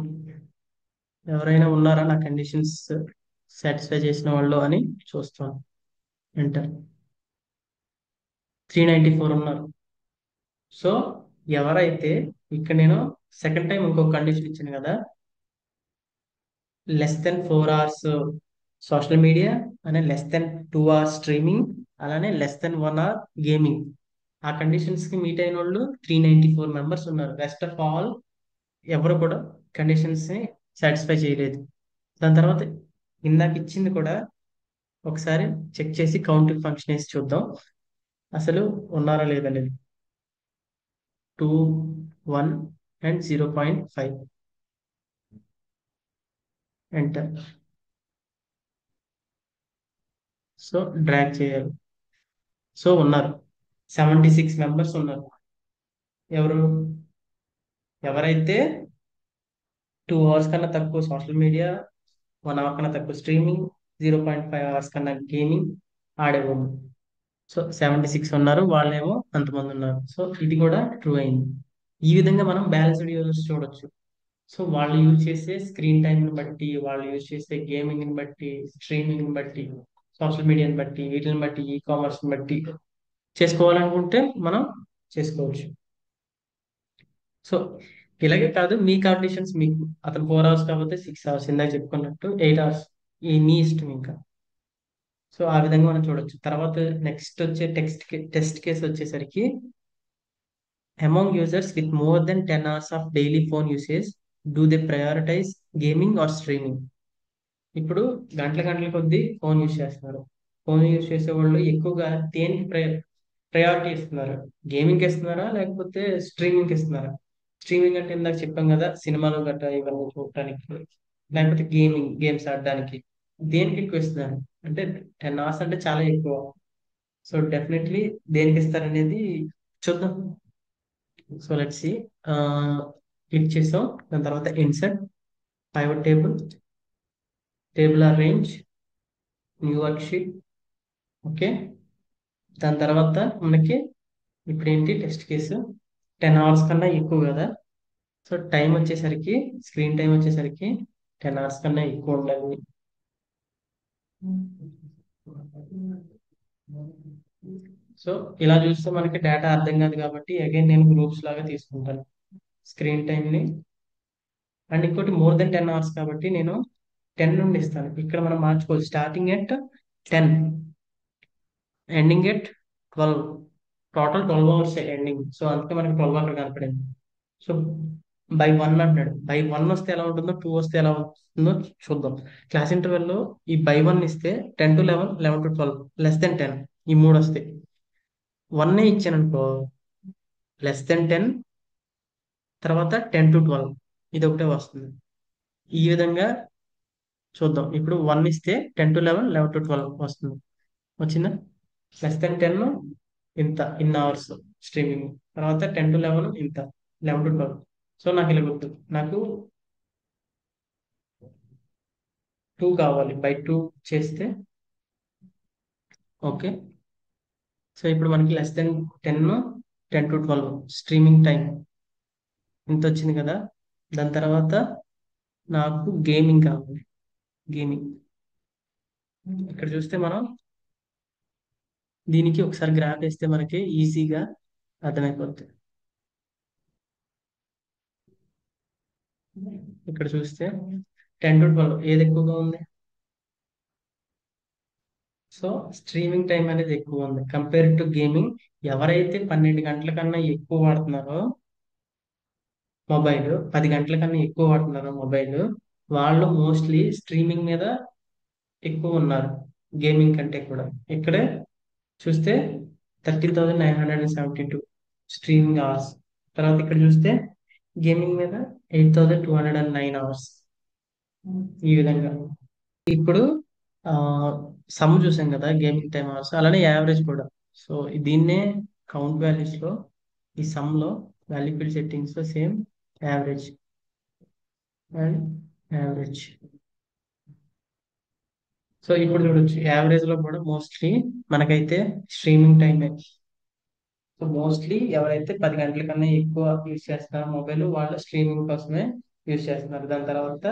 ఎవరైనా ఉన్నారా నా కండిషన్స్ సాటిస్ఫై చేసిన వాళ్ళు అని చూస్తాను. ఎంటర్. 394 ఉన్నారు. సో ఎవరైతే, ఇక్కడ నేను సెకండ్ టైం ఇంకొక కండిషన్ ఇచ్చాను కదా, less than 4 hours social media, అలానే less than 2 hours స్ట్రీమింగ్, అలానే less than 1 hour గేమింగ్. ఆ కండిషన్స్ కి మీట్ అయిన వాళ్ళు 394 మెంబర్స్ ఉన్నారు. రెస్ట్ ఆఫ్ ఆల్ ఎవరు కూడా కండిషన్స్ ని సాటిస్ఫై చేయలేదు. దాని తర్వాత ఇందాక ఇచ్చింది కూడా ఒకసారి చెక్ చేసి కౌంట్ ఫంక్షన్ వేసి చూద్దాం అసలు ఉన్నారా లేదనేది. 2, 1 అండ్ 0.5, ఎంటర్. సో డ్రాగ్ చేయాలి. సో ఉన్నారు, 76 మెంబర్స్ ఉన్నారు. ఎవరు, ఎవరైతే 2 అవర్స్ కన్నా తక్కువ సోషల్ మీడియా, 1 అవర్ కన్నా తక్కువ స్ట్రీమింగ్, 0.5 అవర్స్ కన్నా గేమింగ్ ఆడేవాళ్ళు. సో 76 ఉన్నారు, వాళ్ళేమో అంతమంది ఉన్నారు. సో ఇది కూడా ట్రూ అయింది. ఈ విధంగా మనం బ్యాలెన్స్డ్ యూజర్స్ చూడొచ్చు. సో వాళ్ళు యూజ్ చేసే స్క్రీన్ టైంని బట్టి, వాళ్ళు యూజ్ చేసే గేమింగ్ని బట్టి, స్ట్రీమింగ్ని బట్టి, సోషల్ మీడియాని బట్టి, వీటిని బట్టి, ఈ కామర్స్ని బట్టి చేసుకోవాలనుకుంటే మనం చేసుకోవచ్చు. సో ఇలాగే కాదు, మీ కండిషన్స్ మీకు, అతను 4 అవర్స్ కాకపోతే 6 అవర్స్, ఇందాక చెప్పుకున్నట్టు 8 అవర్స్, ఈ మీ ఇష్టం ఇంకా. సో ఆ విధంగా మనం చూడొచ్చు. తర్వాత నెక్స్ట్ వచ్చే టెస్ట్ కేసు వచ్చేసరికి, among users with more than 10 hours of daily phone usage, do they prioritise gaming or streaming? ఇప్పుడు గంటల గంటల కొద్దీ ఫోన్ యూజ్ చేస్తున్నారు. ఫోన్ యూజ్ చేసే వాళ్ళు ఎక్కువగా దేనికి ప్రయారిటీ ఇస్తున్నారు? గేమింగ్ ఇస్తున్నారా, లేకపోతే స్ట్రీమింగ్ ఇస్తున్నారా? స్ట్రీమింగ్ అంటే ఇందాక చెప్పాం కదా, సినిమాలు గట్రా ఇవన్నీ చూడటానికి, లేకపోతే గేమ్స్ ఆడడానికి. దేనికి ఎక్కువ ఇస్తున్నారు అంటే, 10 hours అంటే చాలా ఎక్కువ. సో డెఫినెట్లీ దేనికి ఇస్తారనేది చూద్దాం. So let's see. క్లిక్ చేసాం, దాని తర్వాత insert, pivot table, table or range, new worksheet. Okay. దాని తర్వాత మనకి ఇప్పుడు ఏంటి, టెస్ట్ కేసు 10 hours కన్నా ఎక్కువ కదా. సో టైం వచ్చేసరికి, స్క్రీన్ టైం వచ్చేసరికి 10 hours కన్నా ఎక్కువ ఉండాలి. సో ఇలా చూస్తే మనకి డేటా అర్థం కాదు కాబట్టి అగైన్ నేను గ్రూప్స్ లాగా తీసుకుంటాను స్క్రీన్ టైంని. అండ్ ఇంకోటి మోర్ దెన్ 10 hours కాబట్టి నేను 10 నుండి ఇస్తాను. ఇక్కడ మనం మార్చుకోవచ్చు, starting at 10, ending at 12. Total 12 hours ending. So అందుకే మనకి 12 అక్కడ కనపడింది. సో బై 1 అంటున్నాడు. బై 1 వస్తే ఎలా ఉంటుందో, 2 వస్తే ఎలా ఉంటుందో చూద్దాం. క్లాస్ ఇంటర్వెల్లో ఈ బై 1 ఇస్తే 10 to 11, 11 to 12, లెస్ దెన్ 10, ఈ మూడు వస్తాయి. 1 ఇచ్చాను అనుకో, లెస్ దెన్ 10, తర్వాత 10 to 12, ఇది ఒకటే వస్తుంది. ఈ విధంగా చూద్దాం. ఇప్పుడు 1 ఇస్తే 10 to 11, 11 to 12 వస్తుంది. వచ్చిందా? Less than 10 in hours streaming, తర్వాత 10 to 11 ఇంత, 11 to 12. సో నాకు ఇలా గుర్తు, నాకు 2 కావాలి, బై 2 చేస్తే ఓకే. సో ఇప్పుడు మనకి less than 10, 10 to 12 streaming time ఇంత వచ్చింది కదా. దాని తర్వాత నాకు గేమింగ్ కావాలి. గేమింగ్ ఇక్కడ చూస్తే మనం దీనికి ఒకసారి గ్రాఫ్ వేస్తే మనకి ఈజీగా అర్థమైపోతుంది. ఇక్కడ చూస్తే 10 to 12 ఏది ఎక్కువగా ఉంది? సో స్ట్రీమింగ్ టైం అనేది ఎక్కువ ఉంది కంపేర్ టు గేమింగ్. ఎవరైతే 12 గంటల కన్నా ఎక్కువ వాడుతున్నారో మొబైల్, 10 గంటల కన్నా ఎక్కువ వాడుతున్నారో మొబైల్, వాళ్ళు మోస్ట్లీ స్ట్రీమింగ్ మీద ఎక్కువ ఉన్నారు గేమింగ్ కంటే కూడా. ఇక్కడే చూస్తే 13,972 స్ట్రీమింగ్ అవర్స్. తర్వాత ఇక్కడ చూస్తే గేమింగ్ మీద 8,209 అవర్స్. ఈ విధంగా ఇప్పుడు సమ్ చూసాం కదా గేమింగ్ టైం అవర్స్, అలానే యావరేజ్ కూడా. సో దీన్నే కౌంట్ వాల్యూస్ లో, ఈ సమ్ లో, వాల్యూ ఫీల్డ్ సెట్టింగ్స్ లో same average and average. So ఇప్పుడు చూడొచ్చు, యావరేజ్ లో కూడా మోస్ట్లీ మనకైతే స్ట్రీమింగ్ టైమే. సో మోస్ట్లీ ఎవరైతే 10 గంటల కన్నా ఎక్కువ యూజ్ చేస్తున్నారో మొబైల్, వాళ్ళు స్ట్రీమింగ్ కోసమే యూజ్ చేస్తున్నారు. దాని తర్వాత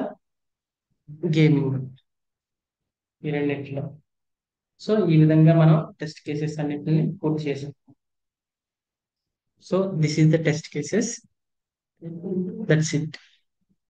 గేమింగ్, ఈ రెండింటిలో. సో ఈ విధంగా మనం టెస్ట్ కేసెస్ అన్నిటిని పూర్తి చేసాం. So this is the test cases, that's it.